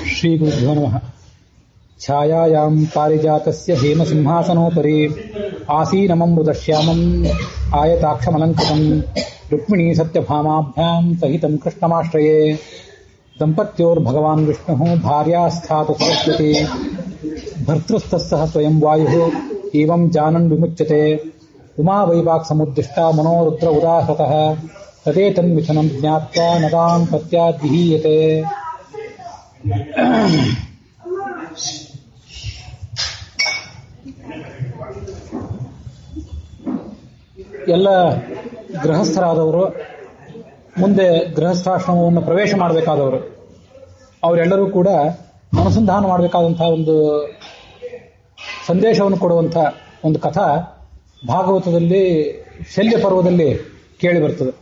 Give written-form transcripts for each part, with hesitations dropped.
ಶ್ರೀಗುರುಭ್ಯೋ ನಮಃ. ಛಾಯಾಯಾಂ ಪಾರಿಜಾತಸ್ಯ ಹೇಮಸಿಂಹಾಸನೋಪರಿ ಆಸೀನಮಮೃತಶ್ಯಾಮಂ ಆಯತಾಕ್ಷಮಲಂಕೃತಂ ರುಕ್ಮಿಣೀ ಸತ್ಯಭಾಮಾಭ್ಯಾಂ ಸಹಿತಂ ಕೃಷ್ಣಮಾಶ್ರಯೇ. ದಂಪತ್ಯೋರ್ಭಗವಾನ್ ವಿಷ್ಣುಃ ಭಾರ್ಯಾಸ್ಥಾತು ಸರಸ್ವತಿ ಭರ್ತೃಸ್ತಸ್ಸಹ ಸ್ವಯಂ ವಾಯುಃ ಏವಂ ಜಾನನ್ ವಿಮುಚ್ಯತೆ. ಉಮಾ ವೈವಾಕ್ ಸಮುದ್ದಿಷ್ಟ ಮನೋರುದ್ರ ಉದಾಹೃತಃ ತದೇತನ್ಮಿಥುನಂ ಜ್ಞಾತ್ವಾ ನದಾನ್ ಪ್ರತ್ಯಾದ್ವಿಹೀಯತೆ. ಎಲ್ಲ ಗೃಹಸ್ಥರಾದವರು, ಮುಂದೆ ಗೃಹಸ್ಥಾಶ್ರಮವನ್ನು ಪ್ರವೇಶ ಮಾಡಬೇಕಾದವರು, ಅವರೆಲ್ಲರೂ ಕೂಡ ಅನುಸಂಧಾನ ಮಾಡಬೇಕಾದಂತಹ ಒಂದು ಸಂದೇಶವನ್ನು ಕೊಡುವಂಥ ಒಂದು ಕಥಾ ಭಾಗವತದಲ್ಲಿ ಶಲ್ಯ ಪರ್ವದಲ್ಲಿ ಕೇಳಿ ಬರ್ತದೆ.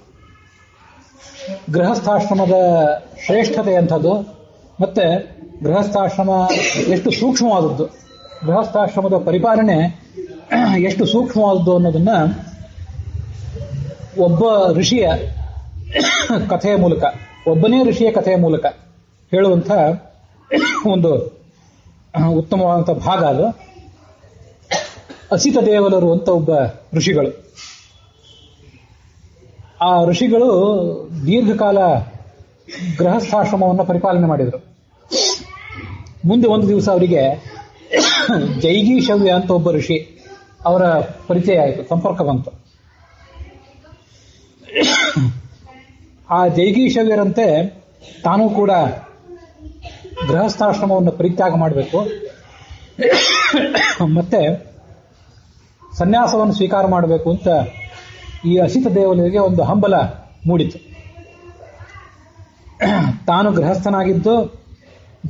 ಗೃಹಸ್ಥಾಶ್ರಮದ ಶ್ರೇಷ್ಠತೆ ಅಂಥದ್ದು, ಮತ್ತೆ ಗೃಹಸ್ಥಾಶ್ರಮ ಎಷ್ಟು ಸೂಕ್ಷ್ಮವಾದದ್ದು, ಗೃಹಸ್ಥಾಶ್ರಮದ ಪರಿಪಾಲನೆ ಎಷ್ಟು ಸೂಕ್ಷ್ಮವಾದದ್ದು ಅನ್ನೋದನ್ನ ಒಬ್ಬ ಋಷಿಯ ಕಥೆಯ ಮೂಲಕ, ಒಬ್ಬನೇ ಋಷಿಯ ಕಥೆಯ ಮೂಲಕ ಹೇಳುವಂಥ ಒಂದು ಉತ್ತಮವಾದಂಥ ಭಾಗ ಅದು. ಅಸಿತ ದೇವಲರು ಅಂತ ಒಬ್ಬ ಋಷಿಗಳು. ಆ ಋಷಿಗಳು ದೀರ್ಘಕಾಲ ಗೃಹಸ್ಥಾಶ್ರಮವನ್ನು ಪರಿಪಾಲನೆ ಮಾಡಿದರು. ಮುಂದೆ ಒಂದು ದಿವಸ ಅವರಿಗೆ ಜೈಗೀಶವ್ಯ ಅಂತ ಒಬ್ಬ ಋಷಿ, ಅವರ ಪರಿಚಯ ಆಯಿತು, ಸಂಪರ್ಕ ಬಂತು. ಆ ಜೈಗೀಶವ್ಯರಂತೆ ತಾನೂ ಕೂಡ ಗೃಹಸ್ಥಾಶ್ರಮವನ್ನು ಪರಿತ್ಯಾಗ ಮಾಡಬೇಕು, ಮತ್ತೆ ಸನ್ಯಾಸವನ್ನು ಸ್ವೀಕಾರ ಮಾಡಬೇಕು ಅಂತ ಈ ಅಸಿತ ದೇವರಿಗೆ ಒಂದು ಹಂಬಲ ಮೂಡಿತು. ತಾನು ಗೃಹಸ್ಥನಾಗಿದ್ದು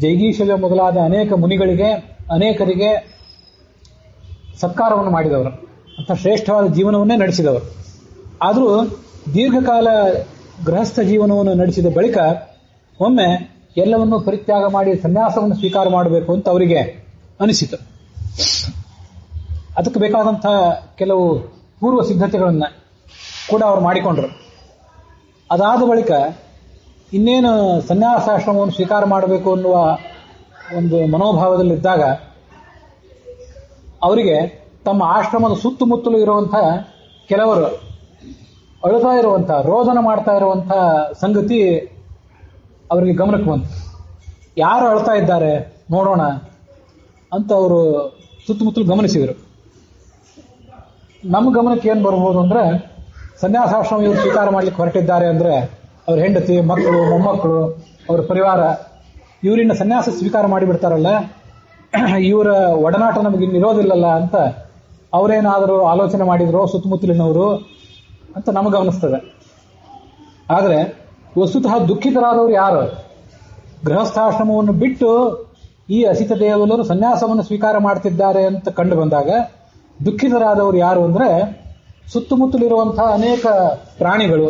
ಜೈಗೀಶವ್ಯ ಮೊದಲಾದ ಅನೇಕ ಮುನಿಗಳಿಗೆ, ಅನೇಕರಿಗೆ ಸತ್ಕಾರವನ್ನು ಮಾಡಿದವರು, ಅಂತ ಶ್ರೇಷ್ಠವಾದ ಜೀವನವನ್ನೇ ನಡೆಸಿದವರು. ಆದರೂ ದೀರ್ಘಕಾಲ ಗೃಹಸ್ಥ ಜೀವನವನ್ನು ನಡೆಸಿದ ಬಳಿಕ ಒಮ್ಮೆ ಎಲ್ಲವನ್ನೂ ಪರಿತ್ಯಾಗ ಮಾಡಿ ಸನ್ಯಾಸವನ್ನು ಸ್ವೀಕಾರ ಮಾಡಬೇಕು ಅಂತ ಅವರಿಗೆ ಅನಿಸಿತು. ಅದಕ್ಕೆ ಬೇಕಾದಂತಹ ಕೆಲವು ಪೂರ್ವ ಸಿದ್ಧತೆಗಳನ್ನು ಕೂಡ ಅವರು ಮಾಡಿಕೊಂಡ್ರು. ಅದಾದ ಬಳಿಕ ಇನ್ನೇನು ಸನ್ಯಾಸಾಶ್ರಮವನ್ನು ಸ್ವೀಕಾರ ಮಾಡಬೇಕು ಅನ್ನುವ ಒಂದು ಮನೋಭಾವದಲ್ಲಿದ್ದಾಗ ಅವರಿಗೆ ತಮ್ಮ ಆಶ್ರಮದ ಸುತ್ತಮುತ್ತಲೂ ಇರುವಂತಹ ಕೆಲವರು ಅಳುತ್ತಾ ಇರುವಂಥ, ರೋದನ ಮಾಡ್ತಾ ಇರುವಂಥ ಸಂಗತಿ ಅವರಿಗೆ ಗಮನಕ್ಕೆ ಬಂತು. ಯಾರು ಅಳ್ತಾ ಇದ್ದಾರೆ ನೋಡೋಣ ಅಂತ ಅವರು ಸುತ್ತಮುತ್ತಲು ಗಮನಿಸಿದರು. ನಮ್ಮ ಗಮನಕ್ಕೆ ಏನು ಬರ್ಬೋದು ಅಂದರೆ, ಸನ್ಯಾಸಾಶ್ರಮ ಇವರು ಸ್ವೀಕಾರ ಮಾಡ್ಲಿಕ್ಕೆ ಹೊರಟಿದ್ದಾರೆ ಅಂದರೆ ಅವ್ರ ಹೆಂಡತಿ, ಮಕ್ಕಳು, ಮೊಮ್ಮಕ್ಕಳು, ಅವರ ಪರಿವಾರ ಇವರಿಂದ ಸನ್ಯಾಸ ಸ್ವೀಕಾರ ಮಾಡಿಬಿಡ್ತಾರಲ್ಲ, ಇವರ ಒಡನಾಟ ನಮಗಿನ್ನಿರೋದಿಲ್ಲಲ್ಲ ಅಂತ ಅವರೇನಾದರೂ ಆಲೋಚನೆ ಮಾಡಿದ್ರು ಸುತ್ತಮುತ್ತಲಿನವರು ಅಂತ ನಮಗೆ ಗಮನಿಸ್ತದೆ. ಆದರೆ ವಸ್ತುತಃ ದುಃಖಿತರಾದವರು ಯಾರು? ಗೃಹಸ್ಥಾಶ್ರಮವನ್ನು ಬಿಟ್ಟು ಈ ಅಸಿತ ದೇವಲರು ಸನ್ಯಾಸವನ್ನು ಸ್ವೀಕಾರ ಮಾಡ್ತಿದ್ದಾರೆ ಅಂತ ಕಂಡು ಬಂದಾಗ ದುಃಖಿತರಾದವರು ಯಾರು ಅಂದರೆ, ಸುತ್ತಮುತ್ತಲಿರುವಂತಹ ಅನೇಕ ಪ್ರಾಣಿಗಳು,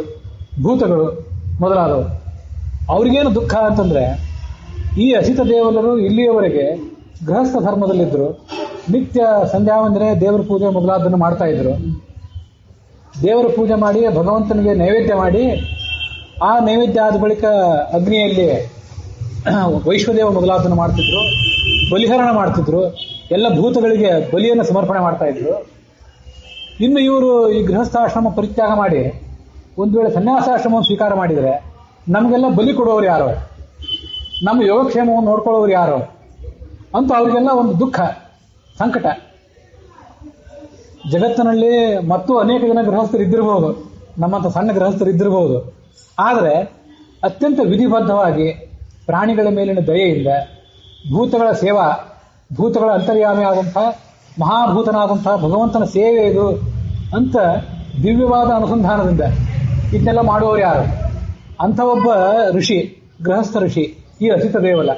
ಭೂತಗಳು ಮೊದಲಾದವರು. ಅವ್ರಿಗೇನು ದುಃಖ ಅಂತಂದ್ರೆ, ಈ ಅಸಿತ ದೇವಲರು ಇಲ್ಲಿಯವರೆಗೆ ಗೃಹಸ್ಥ ಧರ್ಮದಲ್ಲಿದ್ದರು, ನಿತ್ಯ ಸಂಧ್ಯಾ ವಂದನೆ, ದೇವರ ಪೂಜೆ ಮೊದಲಾದನ್ನು ಮಾಡ್ತಾ ಇದ್ರು. ದೇವರ ಪೂಜೆ ಮಾಡಿ ಭಗವಂತನಿಗೆ ನೈವೇದ್ಯ ಮಾಡಿ, ಆ ನೈವೇದ್ಯ ಆದ ಬಳಿಕ ಅಗ್ನಿಯಲ್ಲಿ ವೈಶ್ವದೇವ ಮೊದಲಾದನ್ನು ಮಾಡ್ತಿದ್ರು, ಬಲಿಹರಣ ಮಾಡ್ತಿದ್ರು, ಎಲ್ಲ ಭೂತಗಳಿಗೆ ಬಲಿಯನ್ನು ಸಮರ್ಪಣೆ ಮಾಡ್ತಾ ಇದ್ರು. ಇನ್ನು ಇವರು ಈ ಗೃಹಸ್ಥಾಶ್ರಮ ಪರಿತ್ಯಾಗ ಮಾಡಿ ಒಂದು ವೇಳೆ ಸನ್ಯಾಸಾಶ್ರಮವನ್ನು ಸ್ವೀಕಾರ ಮಾಡಿದರೆ ನಮಗೆಲ್ಲ ಬಲಿ ಕೊಡುವವರು ಯಾರು, ನಮ್ಮ ಯೋಗಕ್ಷೇಮವನ್ನು ನೋಡ್ಕೊಳ್ಳೋರು ಯಾರು ಅಂತ ಅವರಿಗೆಲ್ಲ ಒಂದು ದುಃಖ, ಸಂಕಟ. ಜಗತ್ತಿನಲ್ಲಿ ಮತ್ತು ಅನೇಕ ಜನ ಗೃಹಸ್ಥರು ಇದ್ದಿರಬಹುದು, ನಮ್ಮಂಥ ಸಣ್ಣ ಗೃಹಸ್ಥರು ಇದ್ದಿರಬಹುದು. ಆದರೆ ಅತ್ಯಂತ ವಿಧಿಬದ್ಧವಾಗಿ ಪ್ರಾಣಿಗಳ ಮೇಲಿನ ದಯೆಯಿಂದ, ಭೂತಗಳ ಸೇವಾ, ಭೂತಗಳ ಅಂತರ್ಯಾಮಿ ಆದಂತಹ ಮಹಾಭೂತನಾದಂತಹ ಭಗವಂತನ ಸೇವೆ ಇದು ಅಂತ ದಿವ್ಯವಾದ ಅನುಸಂಧಾನದಿಂದ ಇದನ್ನೆಲ್ಲ ಮಾಡುವವರು ಯಾರು? ಅಂಥ ಒಬ್ಬ ಋಷಿ, ಗೃಹಸ್ಥ ಋಷಿ ಈ ಅಸಿತ ದೇವಲ.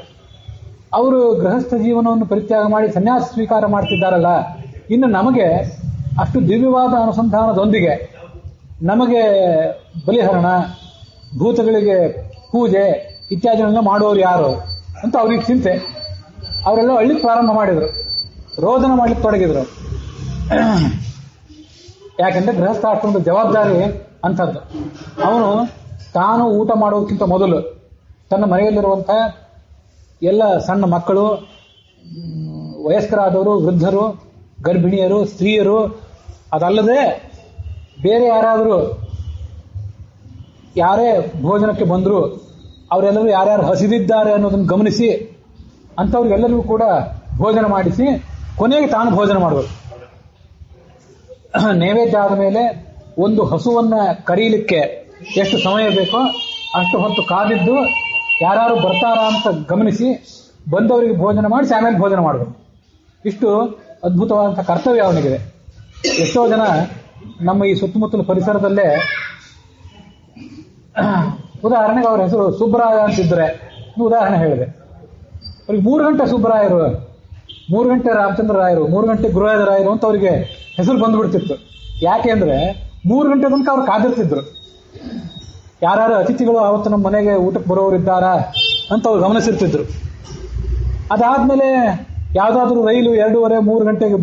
ಅವರು ಗೃಹಸ್ಥ ಜೀವನವನ್ನು ಪರಿತ್ಯಾಗ ಮಾಡಿ ಸನ್ಯಾಸ ಸ್ವೀಕಾರ ಮಾಡ್ತಿದ್ದಾರಲ್ಲ, ಇನ್ನು ನಮಗೆ ಅಷ್ಟು ದಿವ್ಯವಾದ ಅನುಸಂಧಾನದೊಂದಿಗೆ ನಮಗೆ ಬಲಿಹರಣ, ಭೂತಗಳಿಗೆ ಪೂಜೆ ಇತ್ಯಾದಿಗಳನ್ನ ಮಾಡುವವರು ಯಾರು ಅಂತ ಅವ್ರಿಗೆ ಚಿಂತೆ. ಅವರೆಲ್ಲ ಅಳ್ಳಿಕ್ಕೆ ಪ್ರಾರಂಭ ಮಾಡಿದರು, ರೋದನ ಮಾಡ್ಲಿಕ್ಕೆ ತೊಡಗಿದ್ರು. ಯಾಕೆಂದ್ರೆ ಗೃಹಸ್ಥಾಶ್ರಮದ ಜವಾಬ್ದಾರಿ ಅಂಥದ್ದು. ಅವನು ತಾನು ಊಟ ಮಾಡೋದಕ್ಕಿಂತ ಮೊದಲು ತನ್ನ ಮನೆಯಲ್ಲಿರುವಂತಹ ಎಲ್ಲ ಸಣ್ಣ ಮಕ್ಕಳು, ವಯಸ್ಕರಾದವರು, ವೃದ್ಧರು, ಗರ್ಭಿಣಿಯರು, ಸ್ತ್ರೀಯರು, ಅದಲ್ಲದೆ ಬೇರೆ ಯಾರೇ ಭೋಜನಕ್ಕೆ ಬಂದರೂ ಅವರೆಲ್ಲರೂ ಯಾರ್ಯಾರು ಹಸಿದಿದ್ದಾರೆ ಅನ್ನೋದನ್ನು ಗಮನಿಸಿ ಅಂಥವ್ರಿಗೆಲ್ಲರಿಗೂ ಕೂಡ ಭೋಜನ ಮಾಡಿಸಿ ಕೊನೆಗೆ ತಾನು ಭೋಜನ ಮಾಡಬೇಕು. ನೈವೇದ್ಯ ಆದ ಮೇಲೆ ಒಂದು ಹಸುವನ್ನ ಕರೀಲಿಕ್ಕೆ ಎಷ್ಟು ಸಮಯ ಬೇಕೋ ಅಷ್ಟು ಹೊತ್ತು ಕಾದಿದ್ದು ಯಾರು ಬರ್ತಾರಾ ಅಂತ ಗಮನಿಸಿ ಬಂದವರಿಗೆ ಭೋಜನ ಮಾಡಿಸಿ ಆಮೇಲೆ ಭೋಜನ ಮಾಡಬೇಕು. ಇಷ್ಟು ಅದ್ಭುತವಾದಂಥ ಕರ್ತವ್ಯ ಅವನಿಗಿದೆ. ಎಷ್ಟೋ ಜನ ನಮ್ಮ ಈ ಸುತ್ತಮುತ್ತಲ ಪರಿಸರದಲ್ಲೇ, ಉದಾಹರಣೆಗೆ ಅವ್ರ ಹೆಸರು ಸುಬ್ಬರಾಯ ಅಂತಿದ್ರೆ ಉದಾಹರಣೆ ಹೇಳಿದೆ, ಅವ್ರಿಗೆ 3 ಗಂಟೆ ಸುಬ್ಬರಾಯರು, 3 ಗಂಟೆ ರಾಮಚಂದ್ರ ರಾಯರು, 3 ಗಂಟೆ ಗುರುರಾಜ ರಾಯರು ಅಂತ ಅವ್ರಿಗೆ ಹೆಸರು ಬಂದ್ಬಿಡ್ತಿತ್ತು. ಯಾಕೆ ಅಂದ್ರೆ 3 ಗಂಟೆ ತನಕ ಅವ್ರು ಕಾದಿರ್ತಿದ್ರು. ಯಾರು ಅತಿಥಿಗಳು ಆವತ್ತು ನಮ್ಮ ಮನೆಗೆ ಊಟಕ್ಕೆ ಬರೋರಿದ್ದಾರಾ ಅಂತ ಅವ್ರು ಗಮನಿಸಿರ್ತಿದ್ರು. ಅದಾದ್ಮೇಲೆ ಯಾವ್ದಾದ್ರು ರೈಲು 2:30, 3 ಗಂಟೆಗೆ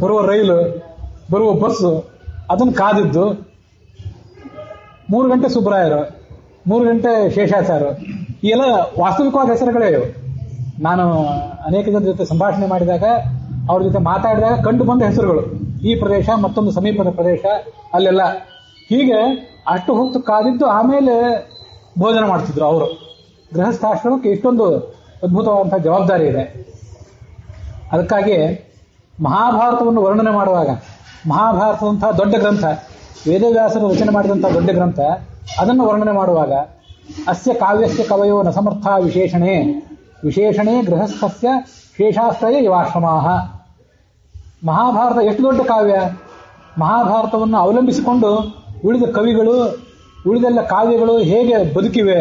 ಬರುವ ಬಸ್ಸು ಅದನ್ನು ಕಾದಿದ್ದು 3 ಗಂಟೆ ಸುಬ್ಬರಾಯರು, 3 ಗಂಟೆ ಶೇಷಾಚಾರ್ಯ, ಈ ಎಲ್ಲ ವಾಸ್ತವಿಕವಾದ ಹೆಸರುಗಳೇ ಇವು. ನಾನು ಅನೇಕ ಜನರ ಜೊತೆ ಸಂಭಾಷಣೆ ಮಾಡಿದಾಗ, ಅವ್ರ ಜೊತೆ ಮಾತಾಡಿದಾಗ ಕಂಡು ಬಂದ ಹೆಸರುಗಳು. ಈ ಪ್ರದೇಶ, ಮತ್ತೊಂದು ಸಮೀಪದ ಪ್ರದೇಶ, ಅಲ್ಲೆಲ್ಲ ಹೀಗೆ ಅಷ್ಟು ಹೊತ್ತು ಕಾದಿದ್ದು ಆಮೇಲೆ ಭೋಜನ ಮಾಡ್ತಿದ್ರು ಅವರು. ಗೃಹಸ್ಥಾಶ್ರಮಕ್ಕೆ ಇಷ್ಟೊಂದು ಅದ್ಭುತವಾದಂತಹ ಜವಾಬ್ದಾರಿ ಇದೆ. ಅದಕ್ಕಾಗಿ ಮಹಾಭಾರತವನ್ನು ವರ್ಣನೆ ಮಾಡುವಾಗ, ಮಹಾಭಾರತದಂತಹ ದೊಡ್ಡ ಗ್ರಂಥ, ವೇದವ್ಯಾಸರು ರಚನೆ ಮಾಡಿದಂತಹ ದೊಡ್ಡ ಗ್ರಂಥ, ಅದನ್ನು ವರ್ಣನೆ ಮಾಡುವಾಗ ಅಸ್ಯ ಕಾವ್ಯಸ್ಯ ಕವಯೋ ನ ಸಮರ್ಥ ವಿಶೇಷಣೇ ಗೃಹಸ್ಥಸ್ಯ ಶೇಷಾಶ್ರಯ ಇವಾಶ್ರಮಾಹ. ಮಹಾಭಾರತ ಎಷ್ಟು ದೊಡ್ಡ ಕಾವ್ಯ. ಮಹಾಭಾರತವನ್ನು ಅವಲಂಬಿಸಿಕೊಂಡು ಉಳಿದ ಕವಿಗಳು, ಉಳಿದೆಲ್ಲ ಕಾವ್ಯಗಳು ಹೇಗೆ ಬದುಕಿವೆ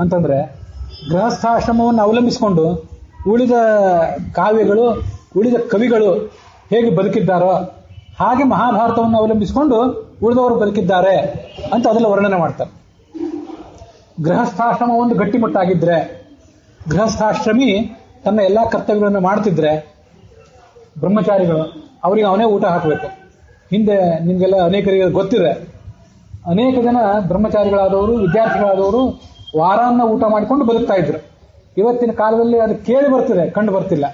ಅಂತಂದ್ರೆ, ಗೃಹಸ್ಥಾಶ್ರಮವನ್ನು ಅವಲಂಬಿಸಿಕೊಂಡು ಉಳಿದ ಕಾವ್ಯಗಳು, ಉಳಿದ ಕವಿಗಳು ಹೇಗೆ ಬದುಕಿದ್ದಾರೋ ಹಾಗೆ ಮಹಾಭಾರತವನ್ನು ಅವಲಂಬಿಸಿಕೊಂಡು ಉಳಿದವರು ಬದುಕಿದ್ದಾರೆ ಅಂತ ಅದೆಲ್ಲ ವರ್ಣನೆ ಮಾಡ್ತಾರೆ. ಗೃಹಸ್ಥಾಶ್ರಮ ಒಂದು ಗಟ್ಟಿಮುಟ್ಟಾಗಿದ್ರೆ, ಗೃಹಸ್ಥಾಶ್ರಮಿ ತನ್ನ ಎಲ್ಲಾ ಕರ್ತವ್ಯಗಳನ್ನು ಮಾಡ್ತಿದ್ರೆ, ಬ್ರಹ್ಮಚಾರಿಗಳು ಅವರಿಗೆ ಅವನೇ ಊಟ ಹಾಕಬೇಕು. ಹಿಂದೆ ನಿಮಗೆಲ್ಲ ಅನೇಕರಿಗೆ ಗೊತ್ತಿದೆ, ಅನೇಕ ಜನ ಬ್ರಹ್ಮಚಾರಿಗಳಾದವರು, ವಿದ್ಯಾರ್ಥಿಗಳಾದವರು ವಾರಾನ್ನ ಊಟ ಮಾಡಿಕೊಂಡು ಬದುಕ್ತಾ ಇದ್ರು. ಇವತ್ತಿನ ಕಾಲದಲ್ಲಿ ಅದು ಕೇಳಿ ಬರ್ತಿದೆ, ಕಂಡು ಬರ್ತಿಲ್ಲ.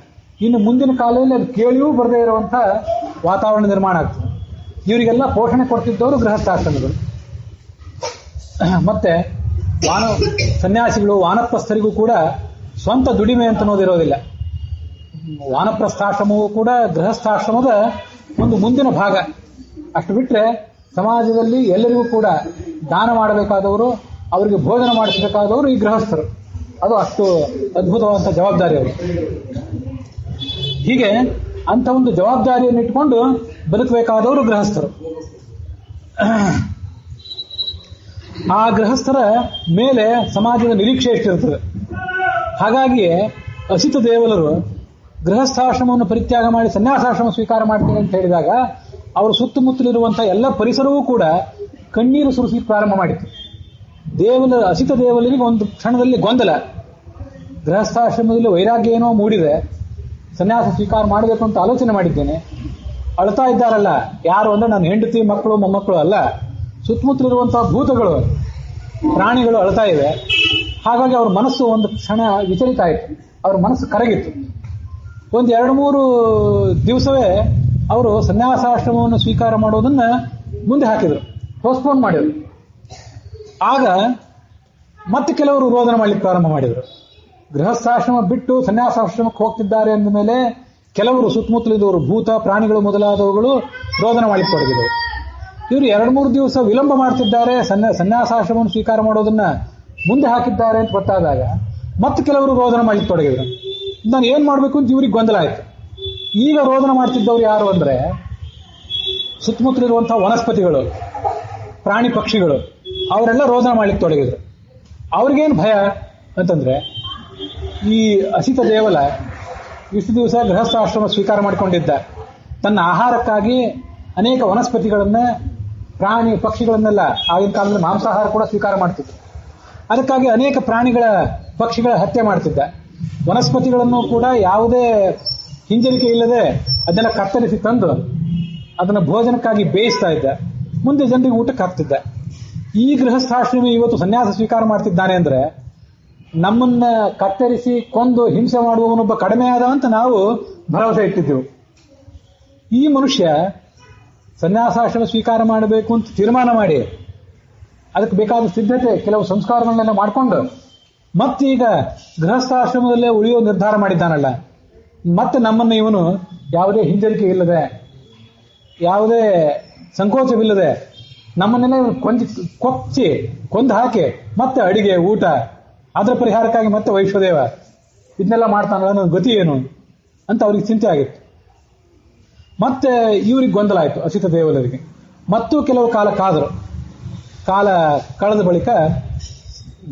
ಇನ್ನು ಮುಂದಿನ ಕಾಲದಲ್ಲಿ ಅದು ಕೇಳಿಯೂ ಬರದೇ ಇರುವಂಥ ವಾತಾವರಣ ನಿರ್ಮಾಣ ಆಗ್ತದೆ. ಇವರಿಗೆಲ್ಲ ಪೋಷಣೆ ಕೊಡ್ತಿದ್ದವರು ಗೃಹಸ್ಥಾಶ್ರಮಗಳು. ಮತ್ತೆ ಸನ್ಯಾಸಿಗಳು, ವಾನಪ್ರಸ್ಥರಿಗೂ ಕೂಡ ಸ್ವಂತ ದುಡಿಮೆ ಅಂತ ಅನ್ನೋದಿರೋದಿಲ್ಲ. ವಾನಪ್ರಸ್ಥಾಶ್ರಮವೂ ಕೂಡ ಗೃಹಸ್ಥಾಶ್ರಮದ ಒಂದು ಮುಂದಿನ ಭಾಗ. ಅಷ್ಟು ಬಿಟ್ಟರೆ ಸಮಾಜದಲ್ಲಿ ಎಲ್ಲರಿಗೂ ಕೂಡ ದಾನ ಮಾಡಬೇಕಾದವರು, ಅವರಿಗೆ ಭೋಜನ ಮಾಡಿಸಬೇಕಾದವರು ಈ ಗೃಹಸ್ಥರು. ಅದು ಅಷ್ಟು ಅದ್ಭುತವಾದಂಥ ಜವಾಬ್ದಾರಿ ಅವರು. ಹೀಗೆ ಅಂಥ ಒಂದು ಜವಾಬ್ದಾರಿಯನ್ನು ಇಟ್ಟುಕೊಂಡು ಬದುಕಬೇಕಾದವರು ಗೃಹಸ್ಥರು. ಆ ಗೃಹಸ್ಥರ ಮೇಲೆ ಸಮಾಜದ ನಿರೀಕ್ಷೆ ಎಷ್ಟಿರ್ತದೆ. ಹಾಗಾಗಿ ಅಸಿತ ದೇವಲರು ಗೃಹಸ್ಥಾಶ್ರಮವನ್ನು ಪರಿತ್ಯಾಗ ಮಾಡಿ ಸನ್ಯಾಸಾಶ್ರಮ ಸ್ವೀಕಾರ ಮಾಡ್ತೀನಿ ಅಂತ ಹೇಳಿದಾಗ ಅವರು ಸುತ್ತಮುತ್ತಲಿರುವಂತಹ ಎಲ್ಲ ಪರಿಸರವೂ ಕೂಡ ಕಣ್ಣೀರು ಸುರಿಸಲಿಕ್ಕೆ ಪ್ರಾರಂಭ ಮಾಡಿತು. ಅಸಿತ ದೇವಲರಿಗೆ ಒಂದು ಕ್ಷಣದಲ್ಲಿ ಗೊಂದಲ. ಗೃಹಸ್ಥಾಶ್ರಮದಲ್ಲಿ ವೈರಾಗ್ಯ ಏನೋ ಮೂಡಿದೆ, ಸನ್ಯಾಸ ಸ್ವೀಕಾರ ಮಾಡಬೇಕು ಅಂತ ಆಲೋಚನೆ ಮಾಡಿದ್ದೇನೆ. ಅಳ್ತಾ ಇದ್ದಾರಲ್ಲ ಯಾರು ಅಂದ್ರೆ ನನ್ನ ಹೆಂಡತಿ, ಮಕ್ಕಳು, ಮೊಮ್ಮಕ್ಕಳು ಅಲ್ಲ, ಸುತ್ತಮುತ್ತಲಿರುವಂತಹ ಭೂತಗಳು, ಪ್ರಾಣಿಗಳು ಅಳ್ತಾ ಇವೆ. ಹಾಗಾಗಿ ಅವ್ರ ಮನಸ್ಸು ಒಂದು ಕ್ಷಣ ವಿಚಲಿತ ಆಯಿತು, ಅವ್ರ ಮನಸ್ಸು ಕರಗಿತ್ತು. ಒಂದು 2-3 ದಿವಸವೇ ಅವರು ಸನ್ಯಾಸಾಶ್ರಮವನ್ನು ಸ್ವೀಕಾರ ಮಾಡೋದನ್ನ ಮುಂದೆ ಹಾಕಿದರು, ಪೋಸ್ಟ್ಪೋನ್ ಮಾಡಿದರು. ಆಗ ಮತ್ತೆ ಕೆಲವರು ರೋದನ ಮಾಡಲಿಕ್ಕೆ ಪ್ರಾರಂಭ ಮಾಡಿದರು. ಗೃಹಸ್ಥಾಶ್ರಮ ಬಿಟ್ಟು ಸನ್ಯಾಸಾಶ್ರಮಕ್ಕೆ ಹೋಗ್ತಿದ್ದಾರೆ ಅಂದ ಮೇಲೆ ಕೆಲವರು ಸುತ್ತಮುತ್ತಲಿದವರು, ಭೂತ, ಪ್ರಾಣಿಗಳು ಮೊದಲಾದವುಗಳು ರೋದನ ಮಾಡಲಿಕ್ಕೆ ತೊಡಗಿದರು. ಇವರು 2-3 ದಿವಸ ವಿಳಂಬ ಮಾಡ್ತಿದ್ದಾರೆ, ಸನ್ಯಾಸಾಶ್ರಮವನ್ನು ಸ್ವೀಕಾರ ಮಾಡೋದನ್ನ ಮುಂದೆ ಹಾಕಿದ್ದಾರೆ ಅಂತ ಗೊತ್ತಾದಾಗ ಮತ್ತೆ ಕೆಲವರು ರೋದನ ಮಾಡಲಿಕ್ಕೆ ತೊಡಗಿದರು. ನಾನು ಏನ್ ಮಾಡಬೇಕು ಅಂತ ಇವ್ರಿಗೆ ಗೊಂದಲ ಆಯ್ತು. ಈಗ ರೋದನ ಮಾಡ್ತಿದ್ದವ್ರು ಯಾರು ಅಂದ್ರೆ ಸುತ್ತಮುತ್ತಲಿರುವಂತಹ ವನಸ್ಪತಿಗಳು, ಪ್ರಾಣಿ ಪಕ್ಷಿಗಳು, ಅವರೆಲ್ಲ ರೋದನ ಮಾಡ್ಲಿಕ್ಕೆ ತೊಡಗಿದ್ರು. ಅವ್ರಿಗೇನು ಭಯ ಅಂತಂದ್ರೆ, ಈ ಅಸಿತ ದೇವಲ ಇಷ್ಟು ದಿವಸ ಗೃಹಸ್ಥಾಶ್ರಮ ಸ್ವೀಕಾರ ಮಾಡಿಕೊಂಡಿದ್ದ, ತನ್ನ ಆಹಾರಕ್ಕಾಗಿ ಅನೇಕ ವನಸ್ಪತಿಗಳನ್ನ, ಪ್ರಾಣಿ ಪಕ್ಷಿಗಳನ್ನೆಲ್ಲ, ಆಗಿನ ಕಾಲದಲ್ಲಿ ಮಾಂಸಾಹಾರ ಕೂಡ ಸ್ವೀಕಾರ ಮಾಡ್ತಿದ್ದ. ಅದಕ್ಕಾಗಿ ಅನೇಕ ಪ್ರಾಣಿಗಳ, ಪಕ್ಷಿಗಳ ಹತ್ಯೆ ಮಾಡ್ತಿದ್ದ. ವನಸ್ಪತಿಗಳನ್ನು ಕೂಡ ಯಾವುದೇ ಹಿಂಜರಿಕೆ ಇಲ್ಲದೆ ಅದನ್ನೆಲ್ಲ ಕತ್ತರಿಸಿ ತಂದು ಅದನ್ನು ಭೋಜನಕ್ಕಾಗಿ ಬೇಯಿಸ್ತಾ ಇದ್ದ, ಮುಂದೆ ಜನರಿಗೆ ಊಟಕ್ಕೆ ಹಾಕ್ತಿದ್ದ. ಈ ಗೃಹಸ್ಥಾಶ್ರಮಿ ಇವತ್ತು ಸನ್ಯಾಸ ಸ್ವೀಕಾರ ಮಾಡ್ತಿದ್ದಾನೆ ಅಂದ್ರೆ ನಮ್ಮನ್ನ ಕತ್ತರಿಸಿ ಕೊಂದು ಹಿಂಸೆ ಮಾಡುವವನೊಬ್ಬ ಕಡಿಮೆ ಆದ ಅಂತ ನಾವು ಭರವಸೆ ಇಟ್ಟಿದ್ದೆವು. ಈ ಮನುಷ್ಯ ಸನ್ಯಾಸಾಶ್ರಮ ಸ್ವೀಕಾರ ಮಾಡಬೇಕು ಅಂತ ತೀರ್ಮಾನ ಮಾಡಿ ಅದಕ್ಕೆ ಬೇಕಾದ ಸಿದ್ಧತೆ ಕೆಲವು ಸಂಸ್ಕಾರಗಳನ್ನೆಲ್ಲ ಮಾಡಿಕೊಂಡು ಮತ್ತೀಗ ಗೃಹಸ್ಥಾಶ್ರಮದಲ್ಲೇ ಉಳಿಯೋ ನಿರ್ಧಾರ ಮಾಡಿದ್ದಾನಲ್ಲ, ಮತ್ತೆ ನಮ್ಮನ್ನು ಇವನು ಯಾವುದೇ ಹಿಂಜರಿಕೆ ಇಲ್ಲದೆ, ಯಾವುದೇ ಸಂಕೋಚವಿಲ್ಲದೆ ನಮ್ಮನ್ನೆಲ್ಲ ಕೊಚ್ಚಿ ಕೊಂದು ಹಾಕಿ ಮತ್ತೆ ಅಡಿಗೆ ಊಟ ಅದರ ಪರಿಹಾರಕ್ಕಾಗಿ ಮತ್ತೆ ವೈಶ್ವದೇವ ಇದನ್ನೆಲ್ಲ ಮಾಡ್ತಾನಲ್ಲ, ನನ್ನ ಗತಿ ಏನು ಅಂತ ಅವ್ರಿಗೆ ಚಿಂತೆ ಆಗಿತ್ತು. ಮತ್ತೆ ಇವ್ರಿಗೆ ಗೊಂದಲ ಆಯಿತು ಅಸಿತ ದೇವಲರಿಗೆ. ಮತ್ತೂ ಕೆಲವು ಕಾಲ ಕಾದರು. ಕಾಲ ಕಳೆದ ಬಳಿಕ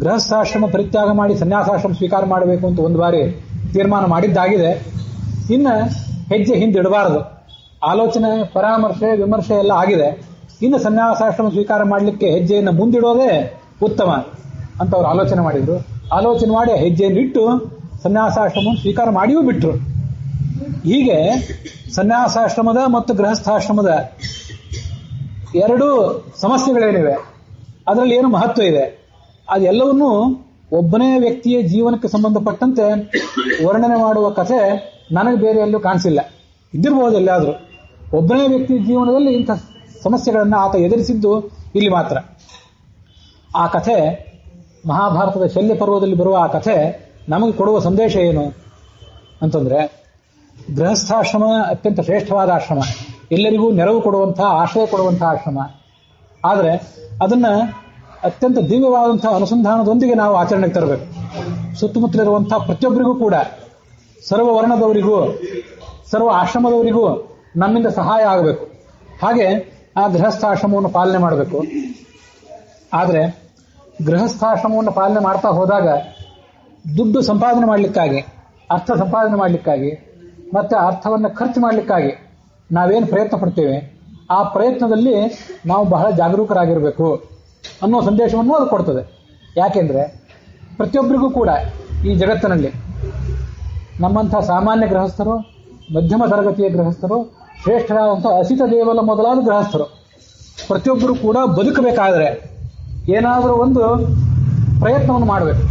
ಗೃಹಸ್ಥಾಶ್ರಮ ಪರಿತ್ಯಾಗ ಮಾಡಿ ಸನ್ಯಾಸಾಶ್ರಮ ಸ್ವೀಕಾರ ಮಾಡಬೇಕು ಅಂತ ಒಂದು ಬಾರಿ ತೀರ್ಮಾನ ಮಾಡಿದ್ದಾಗಿದೆ. ಇನ್ನು ಹೆಜ್ಜೆ ಹಿಂದಿಡಬಾರದು. ಆಲೋಚನೆ, ಪರಾಮರ್ಶೆ, ವಿಮರ್ಶೆ ಎಲ್ಲ ಆಗಿದೆ. ಇನ್ನು ಸನ್ಯಾಸಾಶ್ರಮ ಸ್ವೀಕಾರ ಮಾಡಲಿಕ್ಕೆ ಹೆಜ್ಜೆಯನ್ನು ಮುಂದಿಡೋದೇ ಉತ್ತಮ ಅಂತ ಅವ್ರು ಆಲೋಚನೆ ಮಾಡಿದ್ರು. ಆಲೋಚನೆ ಮಾಡಿ ಹೆಜ್ಜೆಯನ್ನಿಟ್ಟು ಸನ್ಯಾಸಾಶ್ರಮವನ್ನು ಸ್ವೀಕಾರ ಮಾಡಿಯೂ ಬಿಟ್ರು. ಹೀಗೆ ಸನ್ಯಾಸಾಶ್ರಮದ ಮತ್ತು ಗೃಹಸ್ಥಾಶ್ರಮದ ಎರಡೂ ಸಮಸ್ಯೆಗಳೇನಿವೆ, ಅದರಲ್ಲಿ ಏನು ಮಹತ್ವ ಇದೆ, ಅದೆಲ್ಲವನ್ನೂ ಒಬ್ಬನೇ ವ್ಯಕ್ತಿಯ ಜೀವನಕ್ಕೆ ಸಂಬಂಧಪಟ್ಟಂತೆ ವರ್ಣನೆ ಮಾಡುವ ಕಥೆ ನನಗೆ ಬೇರೆ ಎಲ್ಲೂ ಕಾಣಿಸಿಲ್ಲ. ಇದ್ದಿರಬಹುದು ಎಲ್ಲಾದರೂ. ಒಬ್ಬನೇ ವ್ಯಕ್ತಿ ಜೀವನದಲ್ಲಿ ಇಂಥ ಸಮಸ್ಯೆಗಳನ್ನು ಆತ ಎದುರಿಸಿದ್ದು ಇಲ್ಲಿ ಮಾತ್ರ. ಆ ಕಥೆ ಮಹಾಭಾರತದ ಶಲ್ಯ ಪರ್ವದಲ್ಲಿ ಬರುವ ಆ ಕಥೆ ನಮಗೆ ಕೊಡುವ ಸಂದೇಶ ಏನು ಅಂತಂದ್ರೆ, ಗೃಹಸ್ಥಾಶ್ರಮ ಅತ್ಯಂತ ಶ್ರೇಷ್ಠವಾದ ಆಶ್ರಮ, ಎಲ್ಲರಿಗೂ ನೆರವು ಕೊಡುವಂತಹ, ಆಶ್ರಯ ಕೊಡುವಂತಹ ಆಶ್ರಮ. ಆದರೆ ಅದನ್ನ ಅತ್ಯಂತ ದಿವ್ಯವಾದಂತಹ ಅನುಸಂಧಾನದೊಂದಿಗೆ ನಾವು ಆಚರಣೆಗೆ ತರಬೇಕು. ಸುತ್ತಮುತ್ತಲಿರುವಂತಹ ಪ್ರತಿಯೊಬ್ಬರಿಗೂ ಕೂಡ, ಸರ್ವ ವರ್ಣದವರಿಗೂ ಸರ್ವ ಆಶ್ರಮದವರಿಗೂ ನಮ್ಮಿಂದ ಸಹಾಯ ಆಗಬೇಕು. ಹಾಗೆ ಆ ಗೃಹಸ್ಥಾಶ್ರಮವನ್ನು ಪಾಲನೆ ಮಾಡಬೇಕು. ಆದರೆ ಗೃಹಸ್ಥಾಶ್ರಮವನ್ನು ಪಾಲನೆ ಮಾಡ್ತಾ ಹೋದಾಗ ದುಡ್ಡು ಸಂಪಾದನೆ ಮಾಡಲಿಕ್ಕಾಗಿ, ಅರ್ಥ ಸಂಪಾದನೆ ಮಾಡಲಿಕ್ಕಾಗಿ, ಮತ್ತೆ ಅರ್ಥವನ್ನು ಖರ್ಚು ಮಾಡಲಿಕ್ಕಾಗಿ ನಾವೇನು ಪ್ರಯತ್ನ ಪಡ್ತೇವೆ, ಆ ಪ್ರಯತ್ನದಲ್ಲಿ ನಾವು ಬಹಳ ಜಾಗರೂಕರಾಗಿರಬೇಕು ಅನ್ನೋ ಸಂದೇಶವನ್ನು ಅದು ಕೊಡ್ತದೆ. ಯಾಕೆಂದ್ರೆ ಪ್ರತಿಯೊಬ್ಬರಿಗೂ ಕೂಡ ಈ ಜಗತ್ತಿನಲ್ಲಿ ನಮ್ಮಂಥ ಸಾಮಾನ್ಯ ಗೃಹಸ್ಥರು, ಮಧ್ಯಮ ತರಗತಿಯ ಗೃಹಸ್ಥರು, ಶ್ರೇಷ್ಠರಾದಂಥ ಅಸಿತ ದೇವಲ ಮೊದಲಾದ ಗೃಹಸ್ಥರು ಪ್ರತಿಯೊಬ್ಬರು ಕೂಡ ಬದುಕಬೇಕಾದರೆ ಏನಾದರೂ ಒಂದು ಪ್ರಯತ್ನವನ್ನು ಮಾಡಬೇಕು.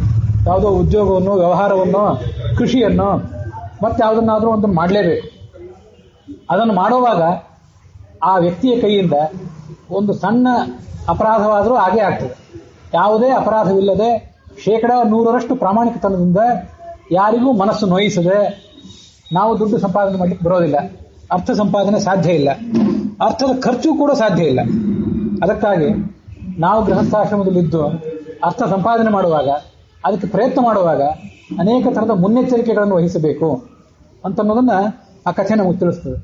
ಯಾವುದೋ ಉದ್ಯೋಗವನ್ನು, ವ್ಯವಹಾರವನ್ನು, ಕೃಷಿಯನ್ನು, ಮತ್ತೆ ಯಾವುದನ್ನಾದರೂ ಒಂದನ್ನು ಮಾಡಲೇಬೇಕು. ಅದನ್ನು ಮಾಡುವಾಗ ಆ ವ್ಯಕ್ತಿಯ ಕೈಯಿಂದ ಒಂದು ಸಣ್ಣ ಅಪರಾಧವಾದರೂ ಆಗೇ ಆಗ್ತದೆ. ಯಾವುದೇ ಅಪರಾಧವಿಲ್ಲದೆ 100% ಪ್ರಾಮಾಣಿಕತನದಿಂದ ಯಾರಿಗೂ ಮನಸ್ಸು ನೋಯಿಸದೆ ನಾವು ದುಡ್ಡು ಸಂಪಾದನೆ ಮಾಡಲಿಕ್ಕೆ ಬರೋದಿಲ್ಲ. ಅರ್ಥ ಸಂಪಾದನೆ ಸಾಧ್ಯ ಇಲ್ಲ, ಅರ್ಥದ ಖರ್ಚು ಕೂಡ ಸಾಧ್ಯ ಇಲ್ಲ. ಅದಕ್ಕಾಗಿ ನಾವು ಗೃಹಸ್ಥಾಶ್ರಮದಲ್ಲಿದ್ದು ಅರ್ಥ ಸಂಪಾದನೆ ಮಾಡುವಾಗ, ಅದಕ್ಕೆ ಪ್ರಯತ್ನ ಮಾಡುವಾಗ ಅನೇಕ ಥರದ ಮುನ್ನೆಚ್ಚರಿಕೆಗಳನ್ನು ವಹಿಸಬೇಕು ಅಂತನ್ನೋದನ್ನ ಆ ಕಥೆ ನಮಗೆ ತಿಳಿಸ್ತದೆ.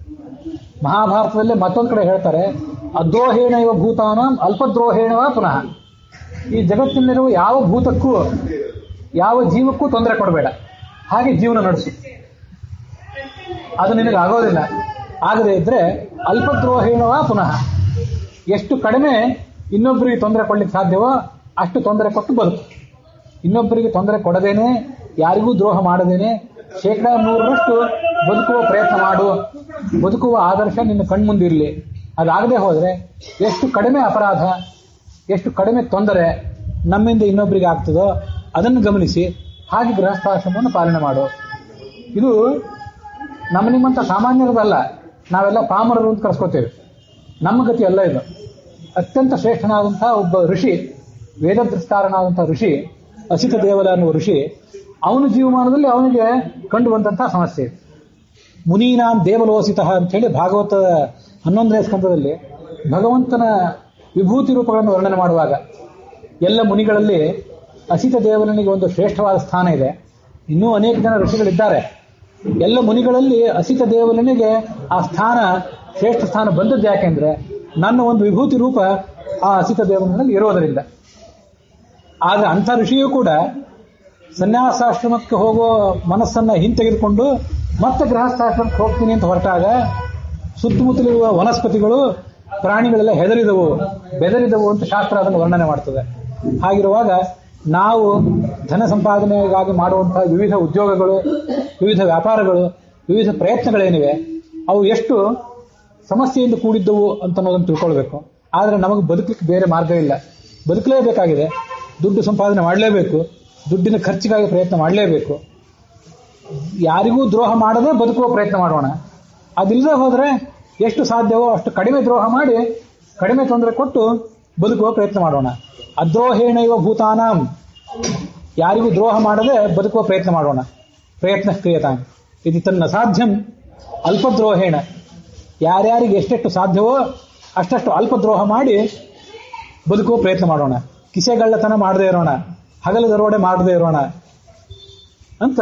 ಮಹಾಭಾರತದಲ್ಲೇ ಮತ್ತೊಂದು ಕಡೆ ಹೇಳ್ತಾರೆ, ಅದ್ರೋಹೇಣ ಇವ ಭೂತಾನಾಂ ಅಲ್ಪದ್ರೋಹೇಣವ ಪುನಃ. ಈ ಜಗತ್ತಿನಲ್ಲಿರುವ ಯಾವ ಭೂತಕ್ಕೂ ಯಾವ ಜೀವಕ್ಕೂ ತೊಂದರೆ ಕೊಡಬೇಡ, ಹಾಗೆ ಜೀವನ ನಡೆಸು. ಅದು ನಿನಗೆ ಆಗೋದಿಲ್ಲ. ಆಗದೇ ಇದ್ರೆ ಅಲ್ಪದ್ರೋಹೇಣವ ಪುನಃ. ಎಷ್ಟು ಕಡಿಮೆ ಇನ್ನೊಬ್ಬರಿಗೆ ತೊಂದರೆ ಕೊಡ್ಲಿಕ್ಕೆ ಸಾಧ್ಯವೋ ಅಷ್ಟು ತೊಂದರೆ ಕೊಟ್ಟು ಬದುಕು. ಇನ್ನೊಬ್ಬರಿಗೆ ತೊಂದರೆ ಕೊಡದೇನೆ, ಯಾರಿಗೂ ದ್ರೋಹ ಮಾಡದೇನೆ 100% ಬದುಕುವ ಪ್ರಯತ್ನ ಮಾಡು. ಬದುಕುವ ಆದರ್ಶ ನಿನ್ನ ಕಣ್ಮುಂದಿರಲಿ. ಅದಾಗದೆ ಹೋದರೆ ಎಷ್ಟು ಕಡಿಮೆ ಅಪರಾಧ, ಎಷ್ಟು ಕಡಿಮೆ ತೊಂದರೆ ನಮ್ಮಿಂದ ಇನ್ನೊಬ್ಬರಿಗೆ ಆಗ್ತದೋ ಅದನ್ನು ಗಮನಿಸಿ ಹಾಗೆ ಗೃಹಸ್ಥಾಶ್ರಮವನ್ನು ಪಾಲನೆ ಮಾಡು. ಇದು ನಿಮ್ಮಂಥ ಸಾಮಾನ್ಯರದಲ್ಲ. ನಾವೆಲ್ಲ ಪಾಮರರು ಅಂತ ಕರೆಸ್ಕೋತೇವೆ. ನಮ್ಮ ಗತಿ ಅಲ್ಲ ಇದು. ಅತ್ಯಂತ ಶ್ರೇಷ್ಠನಾದಂತಹ ಒಬ್ಬ ಋಷಿ, ವೇದದ್ರಷ್ಟಾರನಾದಂಥ ಋಷಿ ಅಸಿತ ದೇವಲ ಅನ್ನುವ ಋಷಿ, ಅವನ ಜೀವಮಾನದಲ್ಲಿ ಅವನಿಗೆ ಕಂಡು ಬಂದಂತಹ ಸಮಸ್ಯೆ. ಮುನೀನಾಂ ದೇವಲೋಸಿತ ಅಂತ ಹೇಳಿ ಭಾಗವತದ 11ನೇ ಸ್ಕಂದದಲ್ಲಿ ಭಗವಂತನ ವಿಭೂತಿ ರೂಪಗಳನ್ನು ವರ್ಣನೆ ಮಾಡುವಾಗ ಎಲ್ಲ ಮುನಿಗಳಲ್ಲಿ ಅಸಿತ ದೇವಲನಿಗೆ ಒಂದು ಶ್ರೇಷ್ಠವಾದ ಸ್ಥಾನ ಇದೆ. ಇನ್ನೂ ಅನೇಕ ಜನ ಋಷಿಗಳಿದ್ದಾರೆ. ಎಲ್ಲ ಮುನಿಗಳಲ್ಲಿ ಅಸಿತ ದೇವಲನಿಗೆ ಆ ಸ್ಥಾನ, ಶ್ರೇಷ್ಠ ಸ್ಥಾನ ಬಂದದ್ದು ಯಾಕೆಂದ್ರೆ ನನ್ನ ಒಂದು ವಿಭೂತಿ ರೂಪ ಆ ಅಸಿತ ದೇವಲನಲ್ಲಿ ಇರೋದರಿಂದ. ಆದ್ರೆ ಅಂಥ ಋಷಿಯೂ ಕೂಡ ಸನ್ಯಾಸಾಶ್ರಮಕ್ಕೆ ಹೋಗೋ ಮನಸ್ಸನ್ನ ಹಿಂತೆಗೆದುಕೊಂಡು ಮತ್ತೆ ಗೃಹಸ್ಥಾಶ್ರಮಕ್ಕೆ ಹೋಗ್ತೀನಿ ಅಂತ ಹೊರಟಾಗ ಸುತ್ತಮುತ್ತಲಿರುವ ವನಸ್ಪತಿಗಳು, ಪ್ರಾಣಿಗಳೆಲ್ಲ ಬೆದರಿದವು ಅಂತ ಶಾಸ್ತ್ರ ಅದನ್ನು ವರ್ಣನೆ ಮಾಡ್ತದೆ. ಹಾಗಿರುವಾಗ ನಾವು ಧನ ಸಂಪಾದನೆಗಾಗಿ ಮಾಡುವಂತಹ ವಿವಿಧ ಉದ್ಯೋಗಗಳು, ವಿವಿಧ ವ್ಯಾಪಾರಗಳು, ವಿವಿಧ ಪ್ರಯತ್ನಗಳೇನಿವೆ ಅವು ಎಷ್ಟು ಸಮಸ್ಯೆಯಿಂದ ಕೂಡಿದ್ದವು ಅಂತ ಅನ್ನೋದನ್ನು ತಿಳ್ಕೊಳ್ಬೇಕು. ಆದರೆ ನಮಗೆ ಬದುಕಲಿಕ್ಕೆ ಬೇರೆ ಮಾರ್ಗ ಇಲ್ಲ. ಬದುಕಲೇಬೇಕಾಗಿದೆ, ದುಡ್ಡು ಸಂಪಾದನೆ ಮಾಡಲೇಬೇಕು. ದುಡ್ಡಿನ ಖರ್ಚಿಗಾಗಿ ಪ್ರಯತ್ನ ಮಾಡಲೇಬೇಕು. ಯಾರಿಗೂ ದ್ರೋಹ ಮಾಡದೆ ಬದುಕುವ ಪ್ರಯತ್ನ ಮಾಡೋಣ. ಅದಿಲ್ಲದೆ ಹೋದರೆ ಎಷ್ಟು ಸಾಧ್ಯವೋ ಅಷ್ಟು ಕಡಿಮೆ ದ್ರೋಹ ಮಾಡಿ ಕಡಿಮೆ ತೊಂದರೆ ಕೊಟ್ಟು ಬದುಕುವ ಪ್ರಯತ್ನ ಮಾಡೋಣ. ಅದ್ರೋಹೇಣ ಇವ ಭೂತಾನಾಂ, ಯಾರಿಗೂ ದ್ರೋಹ ಮಾಡದೆ ಬದುಕುವ ಪ್ರಯತ್ನ ಮಾಡೋಣ. ಪ್ರಯತ್ನ ಕ್ರಿಯತಾಂ ಇದು ತನ್ನ ಸಾಧ್ಯಂ ಅಲ್ಪದ್ರೋಹೇಣ, ಯಾರ್ಯಾರಿಗೆ ಎಷ್ಟೆಷ್ಟು ಸಾಧ್ಯವೋ ಅಷ್ಟಷ್ಟು ಅಲ್ಪದ್ರೋಹ ಮಾಡಿ ಬದುಕುವ ಪ್ರಯತ್ನ ಮಾಡೋಣ. ಕಿಸೆಗಳ್ಳತನ ಮಾಡದೇ ಇರೋಣ, ಹಗಲು ದರೋಡೆ ಮಾಡದೇ ಇರೋಣ ಅಂತ